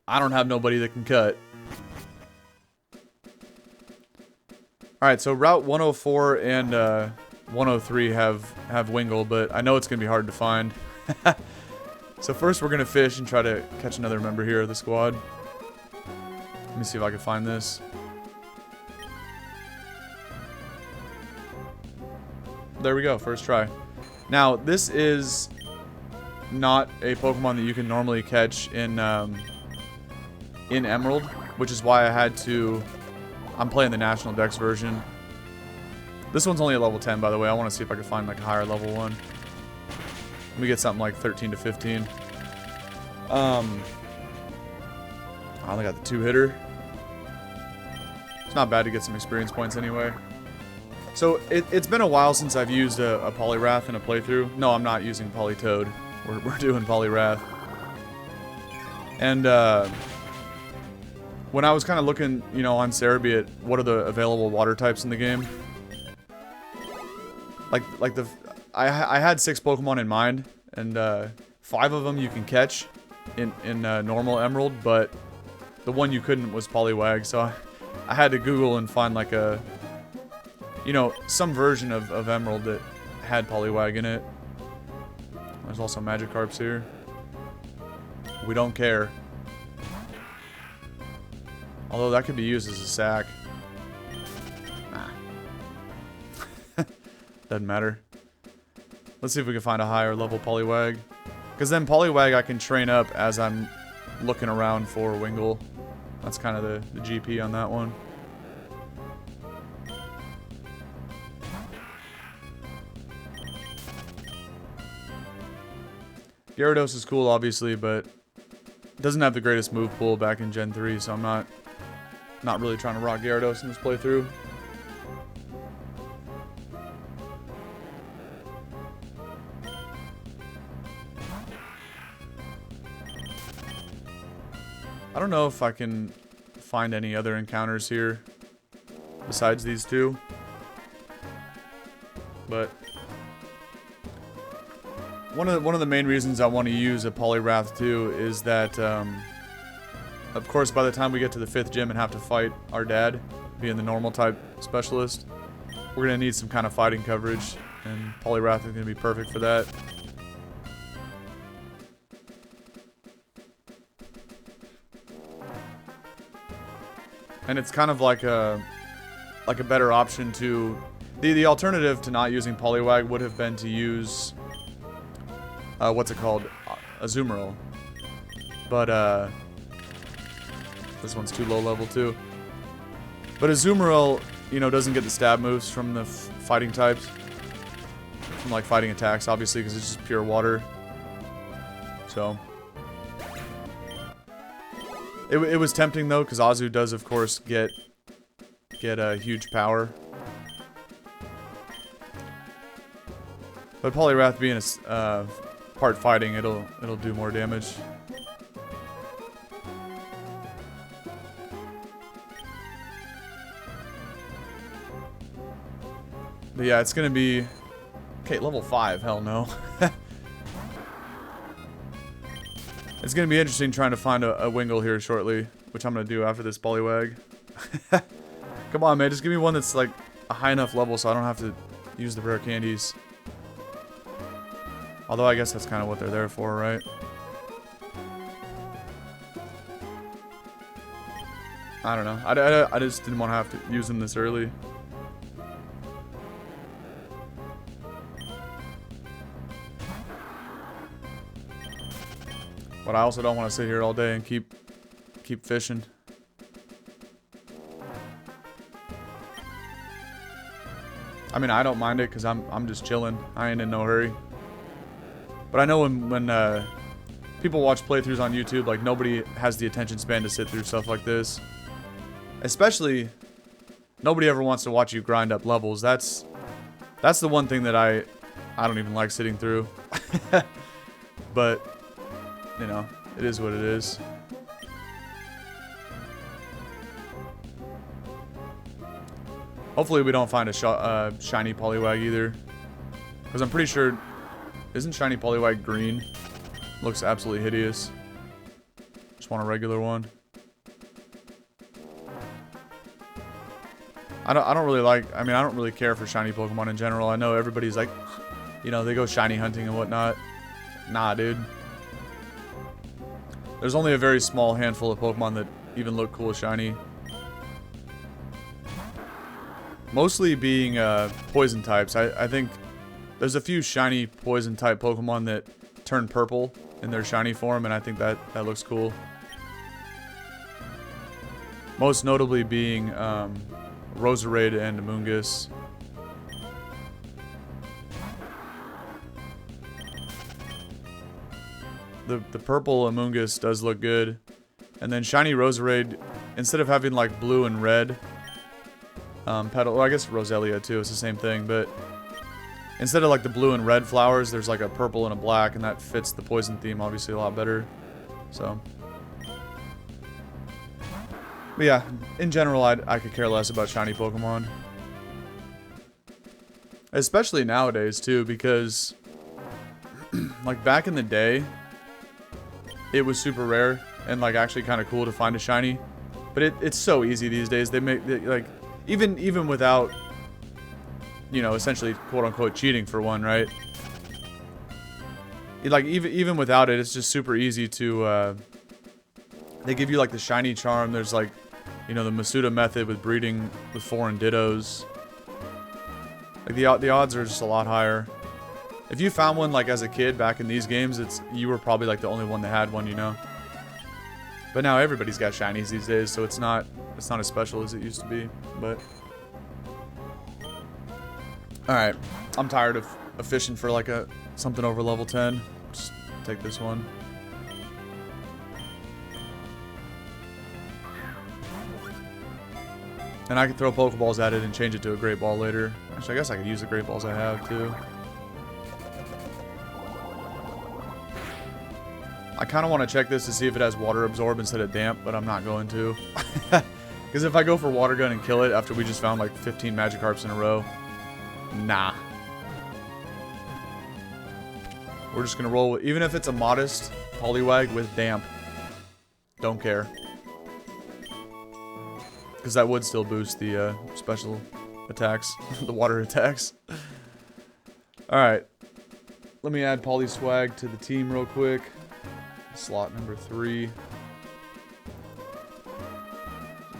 I don't have nobody that can cut. Alright, so Route 104 and 103 have Wingull, but I know it's going to be hard to find. So first we're going to fish and try to catch another member here of the squad. Let me see if I can find this. There we go, first try. Now, this is not a Pokemon that you can normally catch in Emerald, which is why I had to... I'm playing the National Dex version. This one's only at level 10, by the way. I want to see if I can find like a higher level one. Let me get something like 13 to 15. I only got the 2-hitter. It's not bad to get some experience points anyway. So, it's been a while since I've used a Poliwrath in a playthrough. No, I'm not using Politoed. We're doing Poliwrath. And, when I was kind of looking, you know, on Cerebi at what are the available water types in the game, I had 6 Pokemon in mind, and 5 of them you can catch in normal Emerald, but the one you couldn't was Poliwag, so I had to Google and find like a, you know, some version of Emerald that had Poliwag in it. There's also Magikarps here. We don't care. Although that could be used as a sack. Nah. Doesn't matter. Let's see if we can find a higher level Poliwag. Because then Poliwag I can train up as I'm looking around for Wingull. That's kind of the GP on that one. Gyarados is cool, obviously, but it doesn't have the greatest move pool back in Gen 3, so I'm not really trying to rock Gyarados in this playthrough. I don't know if I can find any other encounters here besides these two, but one of the main reasons I want to use a Poliwrath too is that, of course, by the time we get to the 5th gym and have to fight our dad, being the normal type specialist, we're gonna need some kind of fighting coverage, and Poliwrath is gonna be perfect for that. And it's kind of like a better option to the alternative to not using Poliwag would have been to use what's it called, Azumarill, but this one's too low level too. But Azumarill, you know, doesn't get the stab moves from the fighting types, from like fighting attacks, obviously, because it's just pure water. So it was tempting though, because Azu does, of course, get a huge power. But Poliwrath being a part fighting, it'll do more damage. But yeah, it's gonna be okay. Level 5, hell no. It's gonna be interesting trying to find a Wingull here shortly, which I'm gonna do after this Poliwag. Come on, man, just give me one that's like a high enough level so I don't have to use the rare candies. Although I guess that's kind of what they're there for, right? I don't know. I just didn't want to have to use them this early. But I also don't want to sit here all day and keep fishing. I mean, I don't mind it because I'm just chilling. I ain't in no hurry. But I know when people watch playthroughs on YouTube, like, nobody has the attention span to sit through stuff like this. Especially, nobody ever wants to watch you grind up levels. That's the one thing that I don't even like sitting through. But, you know, it is what it is. Hopefully we don't find a shiny Poliwag either. Because I'm pretty sure... Isn't shiny Poliwag green? Looks absolutely hideous. Just want a regular one. I don't really like... I mean, I don't really care for shiny Pokemon in general. I know everybody's like... You know, they go shiny hunting and whatnot. Nah, dude. There's only a very small handful of Pokemon that even look cool shiny. Mostly being poison types. I think there's a few shiny poison type Pokemon that turn purple in their shiny form, and I think that looks cool. Most notably being Roserade and Amoonguss. The purple Amoonguss does look good. And then shiny Roserade, instead of having like blue and red petal, well, I guess Roselia too, it's the same thing, but instead of like the blue and red flowers, there's like a purple and a black, and that fits the poison theme obviously a lot better. So, but yeah, in general, I could care less about shiny Pokemon. Especially nowadays too, because like back in the day, it was super rare and like actually kind of cool to find a shiny. But it's so easy these days. They like even without, you know, essentially quote unquote cheating for one, right? Like even without it, it's just super easy to they give you like the shiny charm. There's like, you know, the Masuda method with breeding with foreign dittos. Like the odds are just a lot higher. If you found one like as a kid back in these games, you were probably like the only one that had one, you know. But now everybody's got shinies these days, so it's not as special as it used to be. But all right, I'm tired of fishing for like something over level 10. Just take this one. And I can throw Pokeballs at it and change it to a Great Ball later. Actually, I guess I could use the Great Balls I have too. I kind of want to check this to see if it has Water Absorb instead of Damp, but I'm not going to. Because if I go for Water Gun and kill it after we just found like 15 Magikarps in a row, nah. We're just gonna roll with, even if it's a modest Poliwag with damp. Don't care. Because that would still boost the special attacks, the water attacks. Alright. Let me add Swag to the team real quick. Slot number 3.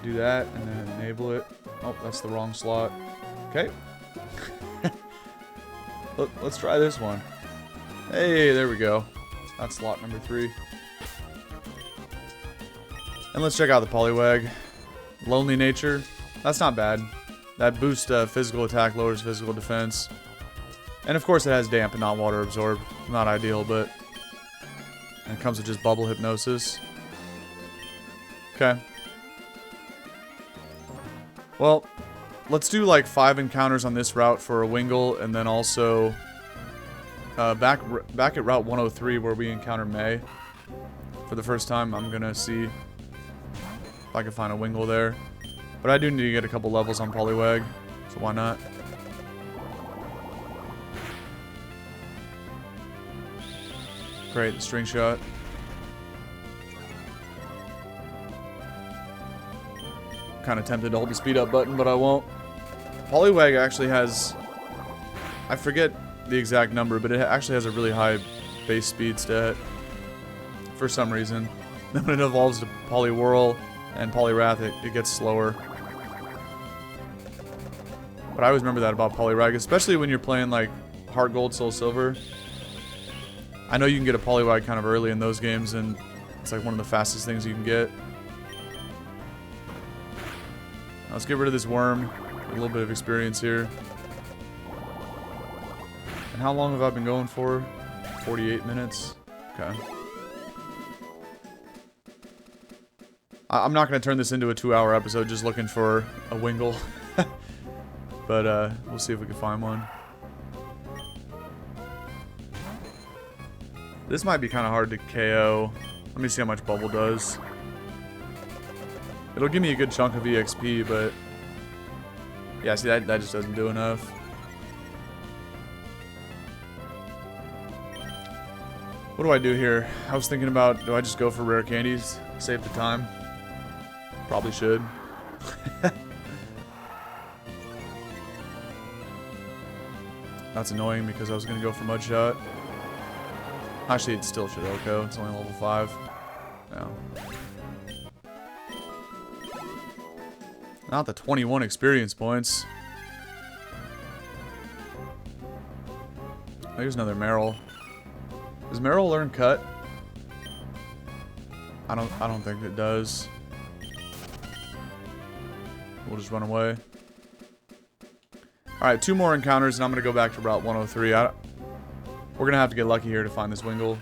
Do that, and then enable it. Oh, that's the wrong slot. Okay. Let's try this one. Hey, there we go. That's slot number 3. And let's check out the Poliwag. Lonely Nature. That's not bad. That boosts physical attack, lowers physical defense. And of course it has damp and not water absorb. Not ideal, but... And it comes with just bubble hypnosis. Okay. Well, let's do like 5 encounters on this route for a Wingull, and then also back at Route 103 where we encounter May. For the first time, I'm gonna see if I can find a Wingull there. But I do need to get a couple levels on Poliwag, so why not? Great, the string shot. Kind of tempted to hold the speed up button, but I won't. Poliwag actually has, I forget the exact number, but it actually has a really high base speed stat for some reason. Then when it evolves to Poliwhirl and Poliwrath, it gets slower. But I always remember that about Poliwag, especially when you're playing like Heart Gold, Soul Silver. I know you can get a Poliwag kind of early in those games, and it's like one of the fastest things you can get. Let's get rid of this worm. Get a little bit of experience here. And how long have I been going for? 48 minutes. Okay. I'm not going to turn this into a 2-hour episode just looking for a Wingull. But we'll see if we can find one. This might be kind of hard to KO. Let me see how much Bubble does. It'll give me a good chunk of EXP, but... Yeah, see, that just doesn't do enough. What do I do here? I was thinking about, do I just go for rare candies? Save the time? Probably should. That's annoying because I was going to go for Mudshot. Actually, it still should OHKO. It's only level 5. No. Not the 21 experience points. There's another Meryl. Does Meryl learn Cut? I don't think it does. We'll just run away. Alright, 2 more encounters and I'm gonna go back to Route 103. We're gonna have to get lucky here to find this Wingull.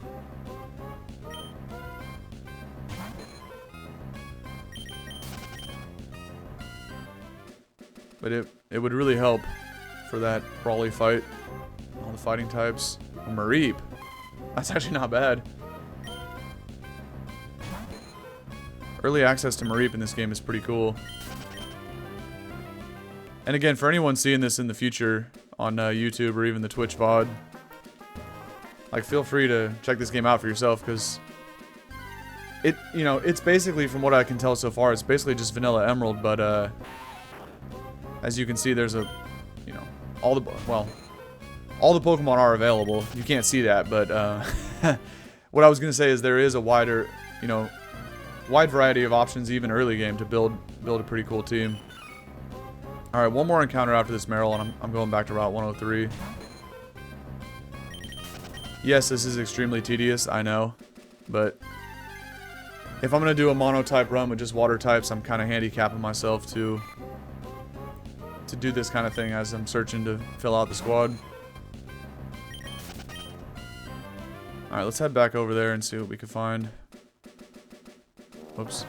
But it would really help for that Brawly fight. All the fighting types. Oh, Mareep. That's actually not bad. Early access to Mareep in this game is pretty cool. And again, for anyone seeing this in the future on YouTube or even the Twitch VOD, like, feel free to check this game out for yourself, because it's basically, from what I can tell so far, it's basically just vanilla Emerald, but as you can see, there's all the Pokemon are available. You can't see that, but what I was gonna say is there is a wide variety of options even early game to build a pretty cool team. All right, one more encounter after this Meryl, and I'm going back to Route 103. Yes, this is extremely tedious, I know, but if I'm gonna do a mono-type run with just water types, I'm kind of handicapping myself to do this kind of thing as I'm searching to fill out the squad. Alright, let's head back over there and see what we can find. Whoops.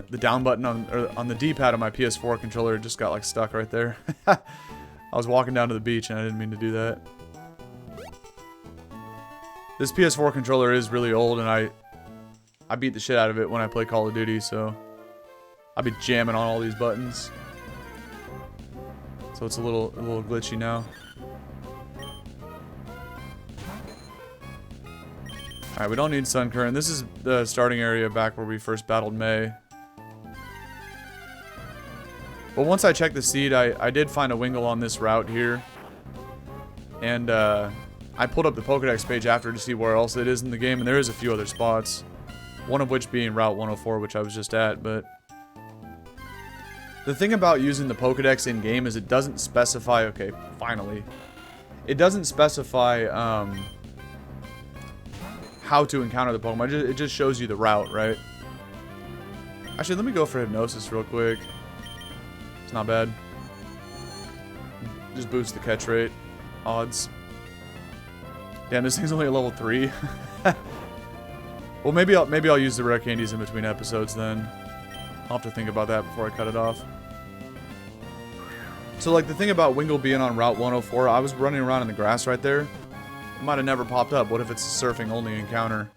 The down button on the D-pad of my PS4 controller just got like stuck right there. I was walking down to the beach and I didn't mean to do that. This PS4 controller is really old, and I beat the shit out of it when I play Call of Duty, so I'll be jamming on all these buttons. So it's a little glitchy now. Alright, we don't need Sun Current. This is the starting area back where we first battled May. But once I checked the seed, I did find a Wingull on this route here. And I pulled up the Pokedex page after to see where else it is in the game, and there is a few other spots. One of which being Route 104, which I was just at, but... The thing about using the Pokedex in-game is it doesn't specify... Okay, finally. It doesn't specify, how to encounter the Pokemon. It just shows you the route, right? Actually, let me go for Hypnosis real quick. It's not bad. Just boosts the catch rate. Odds. Damn, this thing's only a level 3. Well, maybe I'll use the rare candies in between episodes then. I'll have to think about that before I cut it off. So, like, the thing about Wingull being on Route 104, I was running around in the grass right there. It might have never popped up. What if it's a surfing-only encounter?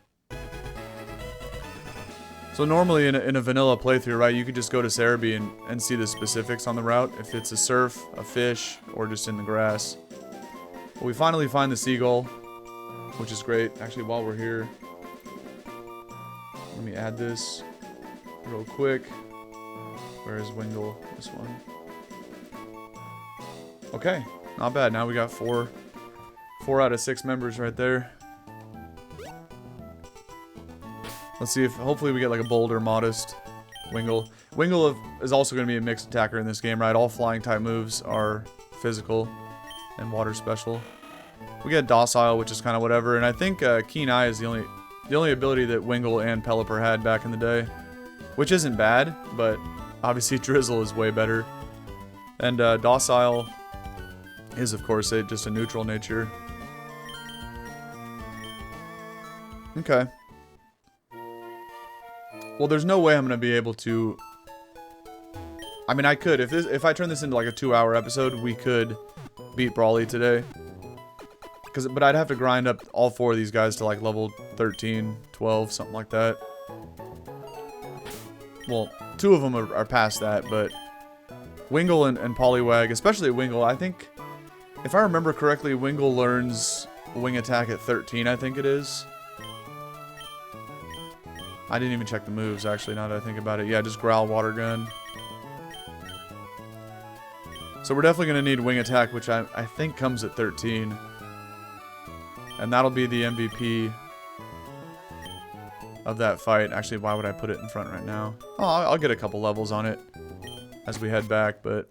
So normally in a vanilla playthrough, right, you could just go to Cerebi and see the specifics on the route. If it's a surf, a fish, or just in the grass. But we finally find the seagull, which is great. Actually, while we're here, let me add this real quick. Where is Wingull? This one. Okay, not bad. Now we got 4 out of 6 members right there. Let's see if hopefully we get like a bold or modest Wingull. Wingull is also going to be a mixed attacker in this game, right? All flying type moves are physical and water special. We get Docile, which is kind of whatever, and I think Keen Eye is the only ability that Wingull and Pelipper had back in the day, which isn't bad, but obviously Drizzle is way better. And Docile is, of course, just a neutral nature. Okay. Well, there's no way I'm going to be able to... I mean, I could. If I turn this into like a 2-hour episode, we could beat Brawly today. But I'd have to grind up all 4 of these guys to like level 13, 12, something like that. Well, 2 of them are past that, but... Wingull and Poliwag, especially Wingull, I think... If I remember correctly, Wingull learns Wing Attack at 13, I think it is. I didn't even check the moves, actually, now that I think about it. Yeah, just Growl, Water Gun. So we're definitely going to need Wing Attack, which I think comes at 13. And that'll be the MVP of that fight. Actually, why would I put it in front right now? Oh, I'll get a couple levels on it as we head back, but...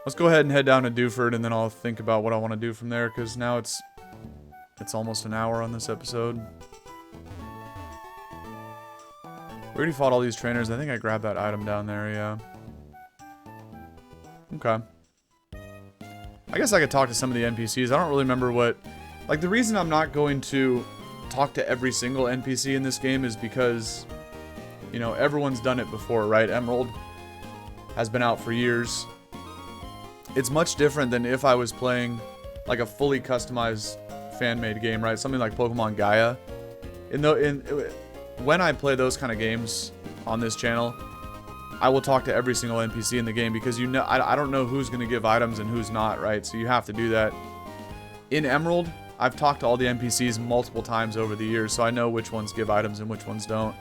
Let's go ahead and head down to Dewford, and then I'll think about what I want to do from there, because now it's almost an hour on this episode. We already fought all these trainers. I think I grabbed that item down there, yeah. Okay. I guess I could talk to some of the NPCs. I don't really remember what... Like, the reason I'm not going to talk to every single NPC in this game is because, you know, everyone's done it before, right? Emerald has been out for years. It's much different than if I was playing, like, a fully customized fan-made game, right? Something like Pokemon Gaia. When I play those kind of games on this channel, I will talk to every single NPC in the game because you know I don't know who's going to give items and who's not, right? So you have to do that. In Emerald, I've talked to all the NPCs multiple times over the years, so I know which ones give items and which ones don't.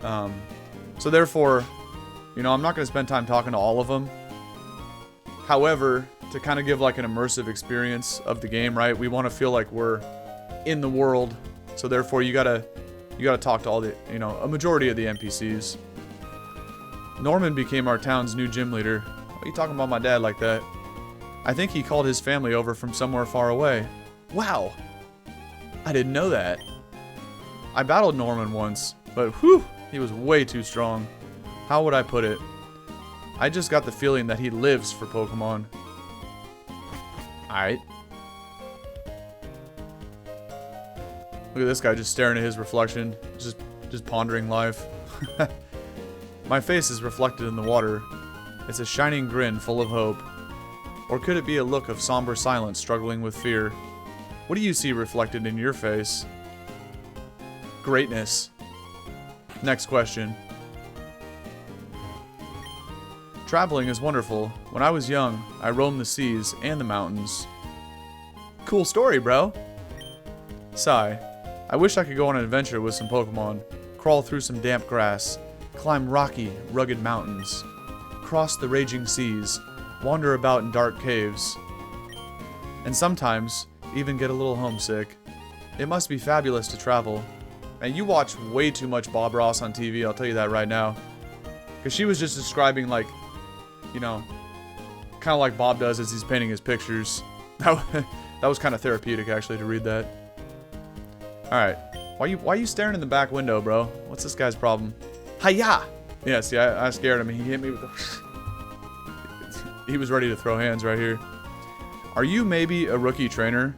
So therefore, you know, I'm not going to spend time talking to all of them. However, to kind of give like an immersive experience of the game, right? We want to feel like we're in the world. So therefore, you gotta talk to all the, you know, a majority of the NPCs. Norman became our town's new gym leader. Why are you talking about my dad like that? I think he called his family over from somewhere far away. Wow. I didn't know that. I battled Norman once, but whew, he was way too strong. How would I put it? I just got the feeling that he lives for Pokemon. Alright. Look at this guy just staring at his reflection. Just pondering life. My face is reflected in the water. It's a shining grin full of hope. Or could it be a look of somber silence struggling with fear? What do you see reflected in your face? Greatness. Next question. Traveling is wonderful. When I was young, I roamed the seas and the mountains. Cool story, bro. Sigh. I wish I could go on an adventure with some Pokemon. Crawl through some damp grass. Climb rocky, rugged mountains. Cross the raging seas. Wander about in dark caves. And sometimes, even get a little homesick. It must be fabulous to travel. And you watch way too much Bob Ross on TV, I'll tell you that right now. Because she was just describing, like, you know, kind of like Bob does as he's painting his pictures. That was kind of therapeutic, actually, to read that. Alright. Why are you staring in the back window, bro? What's this guy's problem? Hiya! Yeah, see, I scared him. He hit me with the... He was ready to throw hands right here. Are you maybe a rookie trainer?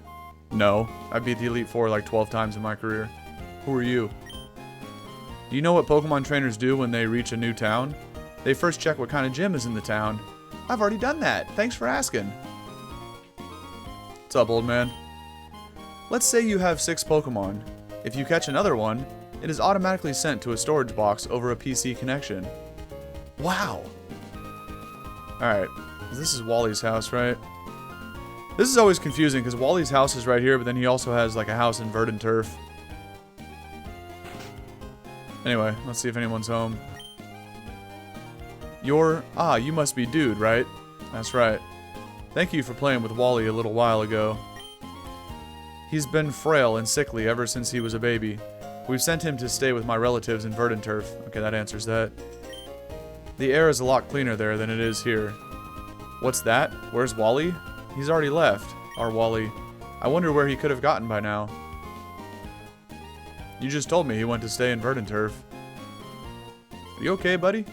No. I beat the Elite Four like 12 times in my career. Who are you? Do you know what Pokemon trainers do when they reach a new town? They first check what kind of gym is in the town. I've already done that. Thanks for asking. What's up, old man? Let's say you have 6 Pokemon. If you catch another one, it is automatically sent to a storage box over a PC connection. Wow. Alright. This is Wally's house, right? This is always confusing because Wally's house is right here, but then he also has like a house in Verdant Turf. Anyway, let's see if anyone's home. You must be Dude, right? That's right. Thank you for playing with Wally a little while ago. He's been frail and sickly ever since he was a baby. We've sent him to stay with my relatives in Verdant Turf. Okay, that answers that. The air is a lot cleaner there than it is here. What's that? Where's Wally? He's already left. Our Wally. I wonder where he could have gotten by now. You just told me he went to stay in Verdant Turf. Are you okay, buddy?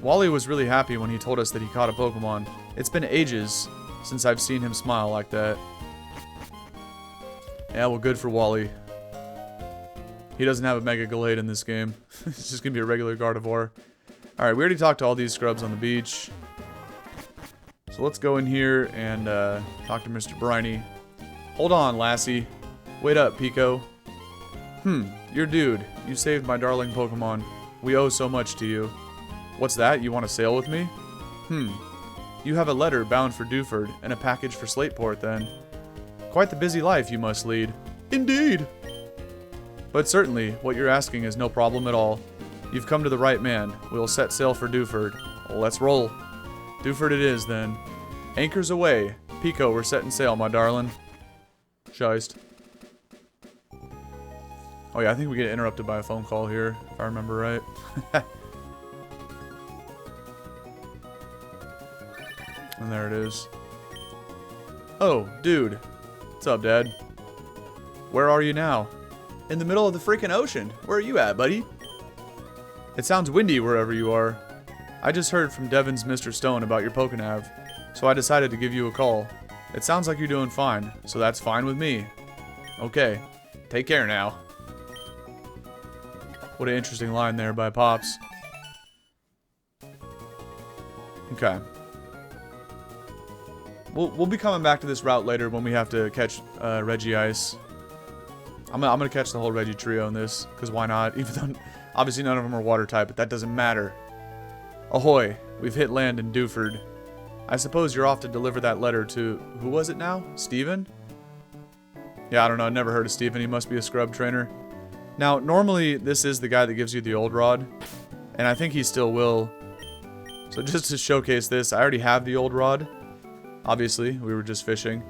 Wally was really happy when he told us that he caught a Pokemon. It's been ages since I've seen him smile like that. Yeah, well, good for Wally. He doesn't have a Mega Gallade in this game. It's just gonna be a regular Gardevoir. Alright, we already talked to all these scrubs on the beach. So let's go in here and talk to Mr. Briny. Hold on, lassie. Wait up, Pico. You're Dude. You saved my darling Pokemon. We owe so much to you. What's that? You want to sail with me? You have a letter bound for Dewford and a package for Slateport, then. Quite the busy life you must lead. Indeed! But certainly, what you're asking is no problem at all. You've come to the right man. We'll set sail for Dewford. Let's roll. Dewford it is, then. Anchors away. Pico, we're setting sail, my darling. Shiest. Oh yeah, I think we get interrupted by a phone call here, if I remember right. And there it is. Oh, Dude. What's up, Dad? Where are you now? In the middle of the freaking ocean. Where are you at, buddy? It sounds windy wherever you are. I just heard from Devon's Mr. Stone about your Pokénav, so I decided to give you a call. It sounds like you're doing fine, so that's fine with me. Okay. Take care now. What an interesting line there by Pops. Okay. We'll be coming back to this route later when we have to catch Regice. I'm gonna catch the whole Regi trio in this, because why not? Even though obviously none of them are water type, but that doesn't matter. Ahoy! We've hit land in Dewford. I suppose you're off to deliver that letter to... Who was it now? Steven? Yeah, I don't know. I never heard of Steven. He must be a scrub trainer. Now, normally this is the guy that gives you the old rod, and I think he still will. So just to showcase this, I already have the old rod. Obviously, we were just fishing.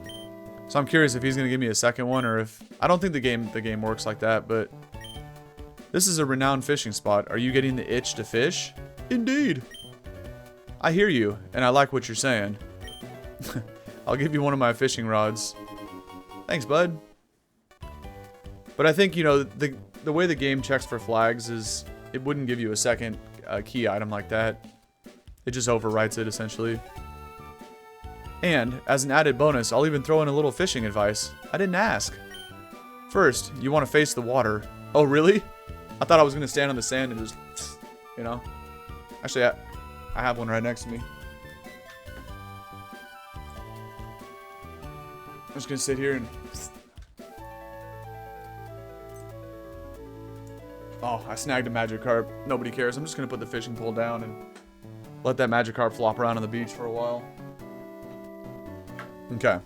So I'm curious if he's going to give me a second one, or if... I don't think the game works like that, but... This is a renowned fishing spot. Are you getting the itch to fish? Indeed. I hear you, and I like what you're saying. I'll give you one of my fishing rods. Thanks, bud. But I think, you know, the way the game checks for flags is... It wouldn't give you a second key item like that. It just overwrites it, essentially. And, as an added bonus, I'll even throw in a little fishing advice. I didn't ask. First, you want to face the water. Oh, really? I thought I was going to stand on the sand and just, you know. Actually, I have one right next to me. I'm just going to sit here and... Oh, I snagged a Magikarp. Nobody cares. I'm just going to put the fishing pole down and let that Magikarp flop around on the beach for a while. Okay.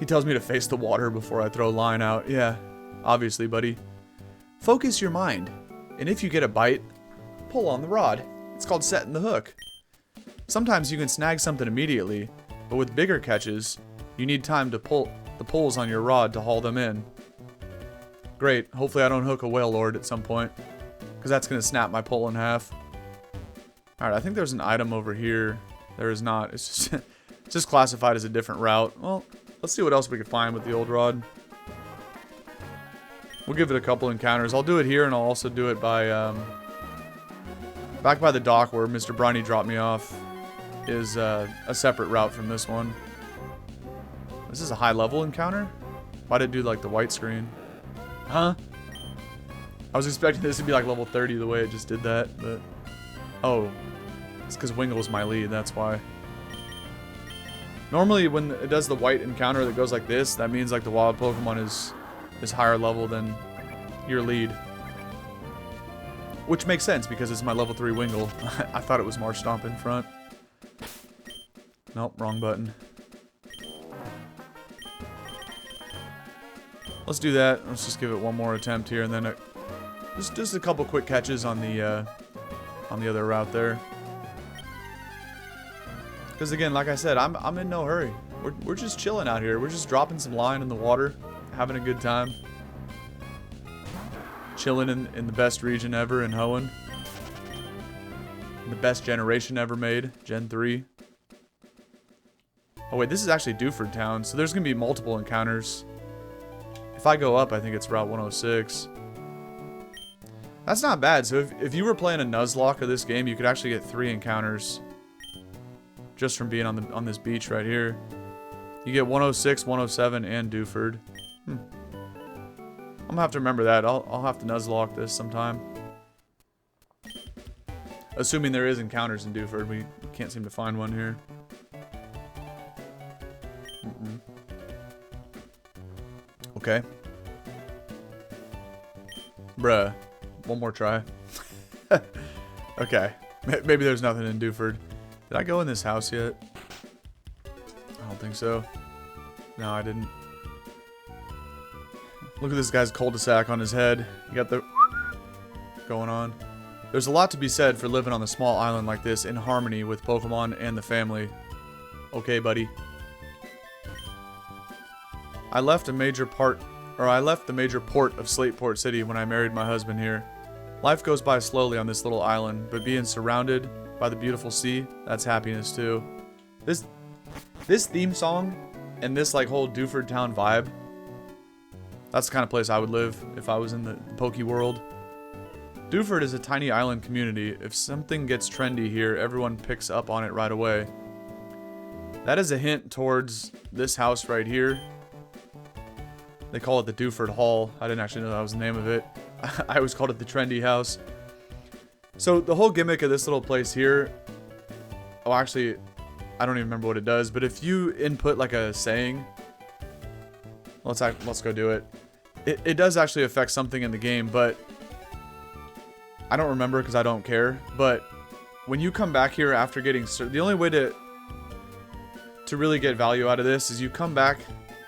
He tells me to face the water before I throw line out. Yeah, obviously, buddy. Focus your mind, and if you get a bite, pull on the rod. It's called setting the hook. Sometimes you can snag something immediately, but with bigger catches, you need time to pull the pulls on your rod to haul them in. Great, hopefully I don't hook a whale lord at some point, because that's going to snap my pole in half. Alright, I think there's an item over here. There is not. It's just classified as a different route. Well, let's see what else we can find with the old rod. We'll give it a couple encounters. I'll do it here, and I'll also do it by, back by the dock where Mr. Briny dropped me off is a separate route from this one. This is a high-level encounter? Why did it do, like, the white screen? Huh? I was expecting this to be, like, level 30 the way it just did that, but... Oh. It's because Wingle's my lead, that's why. Normally, when it does the white encounter that goes like this, that means, like, the wild Pokemon is higher level than your lead. Which makes sense, because it's my level 3 Wingle. I thought it was Marshtomp in front. Nope, wrong button. Let's do that. Let's just give it one more attempt here, and then just a couple quick catches on the other route there. Because again, like I said, I'm in no hurry. We're just chilling out here. We're just dropping some line in the water, having a good time. Chilling in the best region ever in Hoenn. The best generation ever made, Gen 3. Oh wait, this is actually Dewford Town, so there's going to be multiple encounters. If I go up, I think it's Route 106. That's not bad. So if you were playing a Nuzlocke of this game, you could actually get 3 encounters just from being on this beach right here. You get 106, 107, and Dewford. I'm gonna have to remember that. I'll have to Nuzlocke this sometime. Assuming there is encounters in Dewford. We can't seem to find one here. Okay. Bruh. One more try. Okay. Maybe there's nothing in Dewford. Did I go in this house yet? I don't think so. No, I didn't. Look at this guy's cul-de-sac on his head. You got the going on. There's a lot to be said for living on a small island like this in harmony with Pokemon and the family. Okay, buddy. I left the major port of Slateport City when I married my husband here. Life goes by slowly on this little island, but being surrounded by the beautiful sea, that's happiness too. This theme song and this like whole Dewford Town vibe, that's the kind of place I would live if I was in the Poke world. Dewford is a tiny island community. If something gets trendy here, everyone picks up on it right away. That is a hint towards this house right here. They call it the Dewford Hall. I didn't actually know that was the name of it. I always called it the trendy house. So the whole gimmick of this little place here... Oh, actually, I don't even remember what it does. But if you input like a saying... Let's go do it. It does actually affect something in the game, but... I don't remember because I don't care. But when you come back here after getting... The only way to really get value out of this is you come back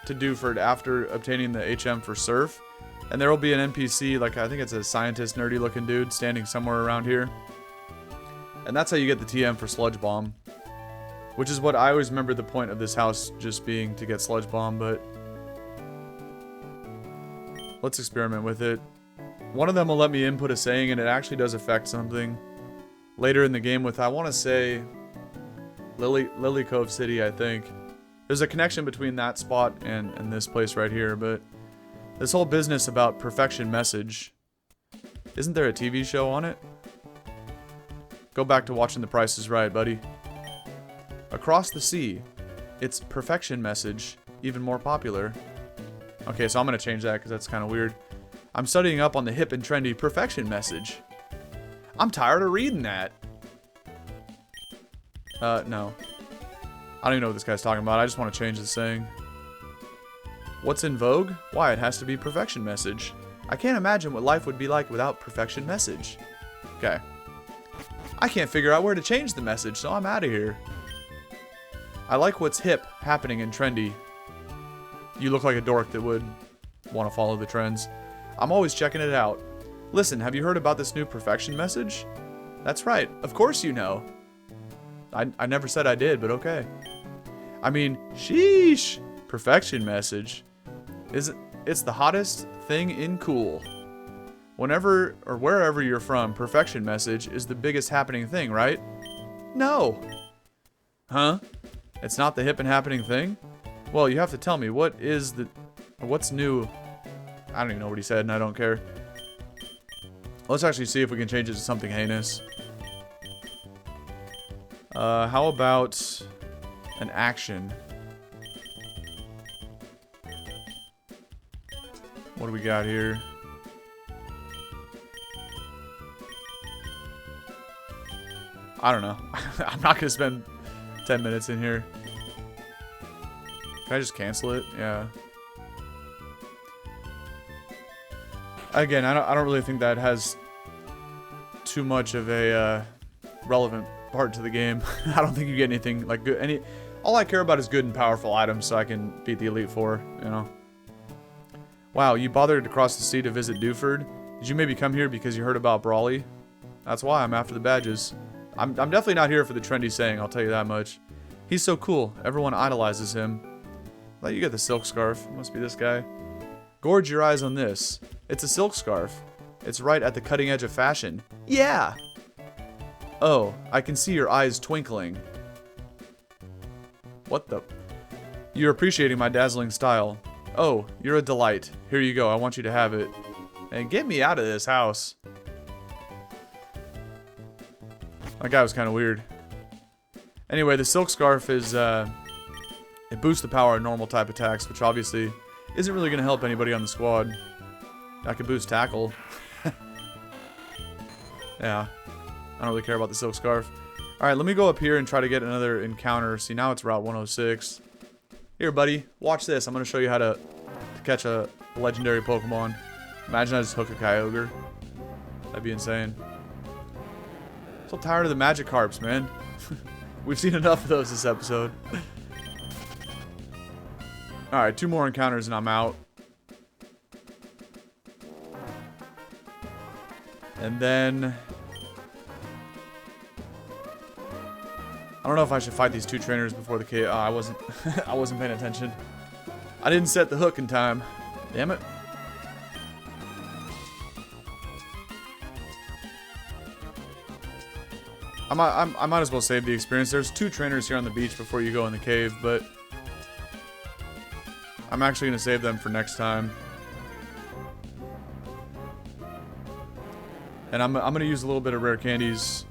to Dewford after obtaining the HM for Surf, and there will be an NPC, like I think it's a scientist nerdy looking dude standing somewhere around here, and that's how you get the TM for Sludge Bomb, which is what I always remember the point of this house just being to get Sludge Bomb. But let's experiment with it. One of them will let me input a saying, and it actually does affect something later in the game with, I want to say, Lily Cove City, I think. There's a connection between that spot and this place right here, but this whole business about perfection message, isn't there a TV show on it? Go back to watching The Price is Right, buddy. Across the sea, it's perfection message, even more popular. Okay, so I'm going to change that because that's kind of weird. I'm studying up on the hip and trendy perfection message. I'm tired of reading that. No. I don't even know what this guy's talking about. I just want to change the saying. What's in vogue? Why, it has to be perfection message. I can't imagine what life would be like without perfection message. Okay. I can't figure out where to change the message, so I'm out of here. I like what's hip, happening, and trendy. You look like a dork that would want to follow the trends. I'm always checking it out. Listen, have you heard about this new perfection message? That's right. Of course you know. I never said I did, but okay. I mean, sheesh. Perfection message. It's the hottest thing in cool. Whenever or wherever you're from, perfection message is the biggest happening thing, right? No. Huh? It's not the hip and happening thing? Well, you have to tell me, what's new? I don't even know what he said, and I don't care. Let's actually see if we can change it to something heinous. How about an action? What do we got here? I don't know. I'm not gonna spend 10 minutes in here. Can I just cancel it? Yeah. Again, I don't really think that has too much of a relevant part to the game. I don't think you get anything like good. All I care about is good and powerful items, so I can beat the Elite Four. You know. Wow, you bothered to cross the sea to visit Dewford? Did you maybe come here because you heard about Brawly? That's why I'm after the badges. I'm definitely not here for the trendy saying, I'll tell you that much. He's so cool. Everyone idolizes him. Let you get the silk scarf. Must be this guy. Gorge your eyes on this. It's a silk scarf. It's right at the cutting edge of fashion. Yeah! Oh, I can see your eyes twinkling. What the? You're appreciating my dazzling style. Oh, you're a delight. Here you go. I want you to have it. And get me out of this house. That guy was kind of weird. Anyway, the silk scarf is, it boosts the power of normal type attacks, which obviously isn't really going to help anybody on the squad. I could boost tackle. Yeah. I don't really care about the silk scarf. Alright, let me go up here and try to get another encounter. See, now it's Route 106. Here, buddy. Watch this. I'm going to show you how to catch a legendary Pokemon. Imagine I just hook a Kyogre. That'd be insane. I'm so tired of the Magikarps, man. We've seen enough of those this episode. Alright, 2 more encounters and I'm out. And then... I don't know if I should fight these 2 trainers before the cave. I wasn't paying attention. I didn't set the hook in time. Damn it. I might as well save the experience. There's 2 trainers here on the beach before you go in the cave, but I'm actually going to save them for next time. And I'm going to use a little bit of rare candies.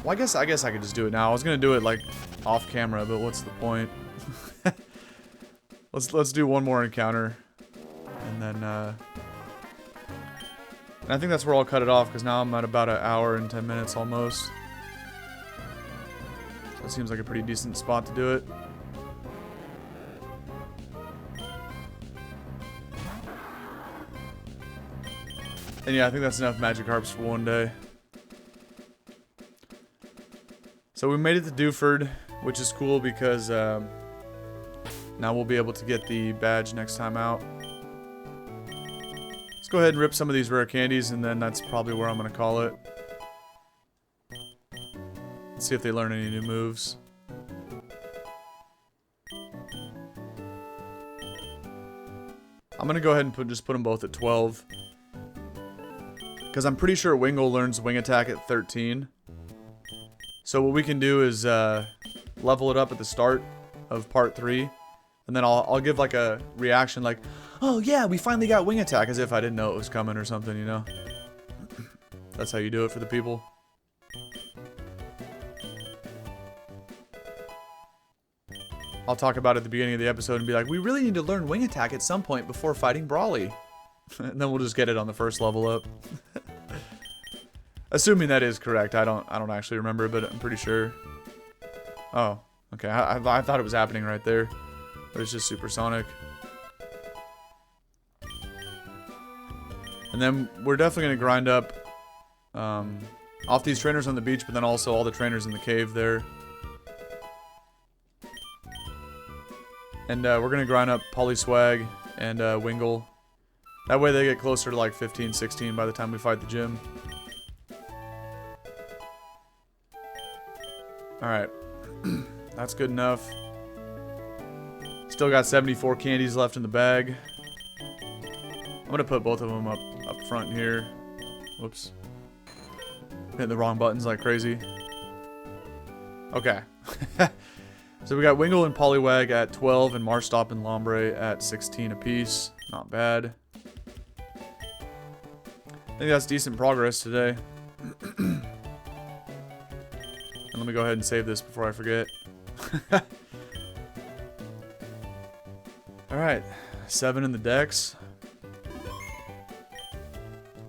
Well, I guess I could just do it now. I was going to do it like off camera, but what's the point? Let's do 1 more encounter. And then and I think that's where I'll cut it off, because now I'm at about 1 hour and 10 minutes almost. So it seems like a pretty decent spot to do it. And yeah, I think that's enough Magikarps for one day. So we made it to Dewford, which is cool because now we'll be able to get the badge next time out. Let's go ahead and rip some of these rare candies, and then that's probably where I'm going to call it. Let's see if they learn any new moves. I'm going to go ahead and just put them both at 12. Because I'm pretty sure Wingull learns Wing Attack at 13. So what we can do is level it up at the start of part 3. And then I'll give like a reaction like, oh yeah, we finally got Wing Attack, as if I didn't know it was coming or something, you know? That's how you do it for the people. I'll talk about it at the beginning of the episode and be like, we really need to learn Wing Attack at some point before fighting Brawly. And then we'll just get it on the first level up. Assuming that is correct. I don't actually remember, but I'm pretty sure. Oh, okay. I thought it was happening right there. But it's just supersonic. And then we're definitely going to grind up off these trainers on the beach, but then also all the trainers in the cave there. And we're going to grind up Polyswag and Wingull. That way they get closer to like 15, 16 by the time we fight the gym. Alright. That's good enough. Still got 74 candies left in the bag. I'm going to put both of them up front here. Whoops. Hitting the wrong buttons like crazy. Okay. So we got Wingull and Poliwag at 12 and Marstop and Lombre at 16 apiece. Not bad. I think that's decent progress today. And let me go ahead and save this before I forget. Alright. 7 in the Dex.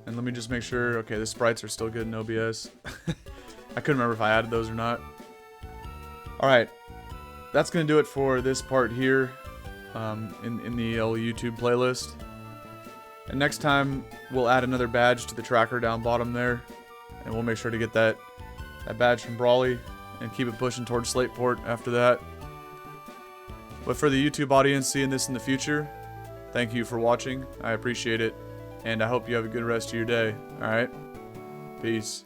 And let me just make sure. Okay, the sprites are still good in OBS. I couldn't remember if I added those or not. Alright. That's going to do it for this part here in the YouTube playlist. And next time, we'll add another badge to the tracker down bottom there. And we'll make sure to get that badge from Brawly and keep it pushing towards Slateport after that. But for the YouTube audience seeing this in the future, thank you for watching. I appreciate it. And I hope you have a good rest of your day. Alright? Peace.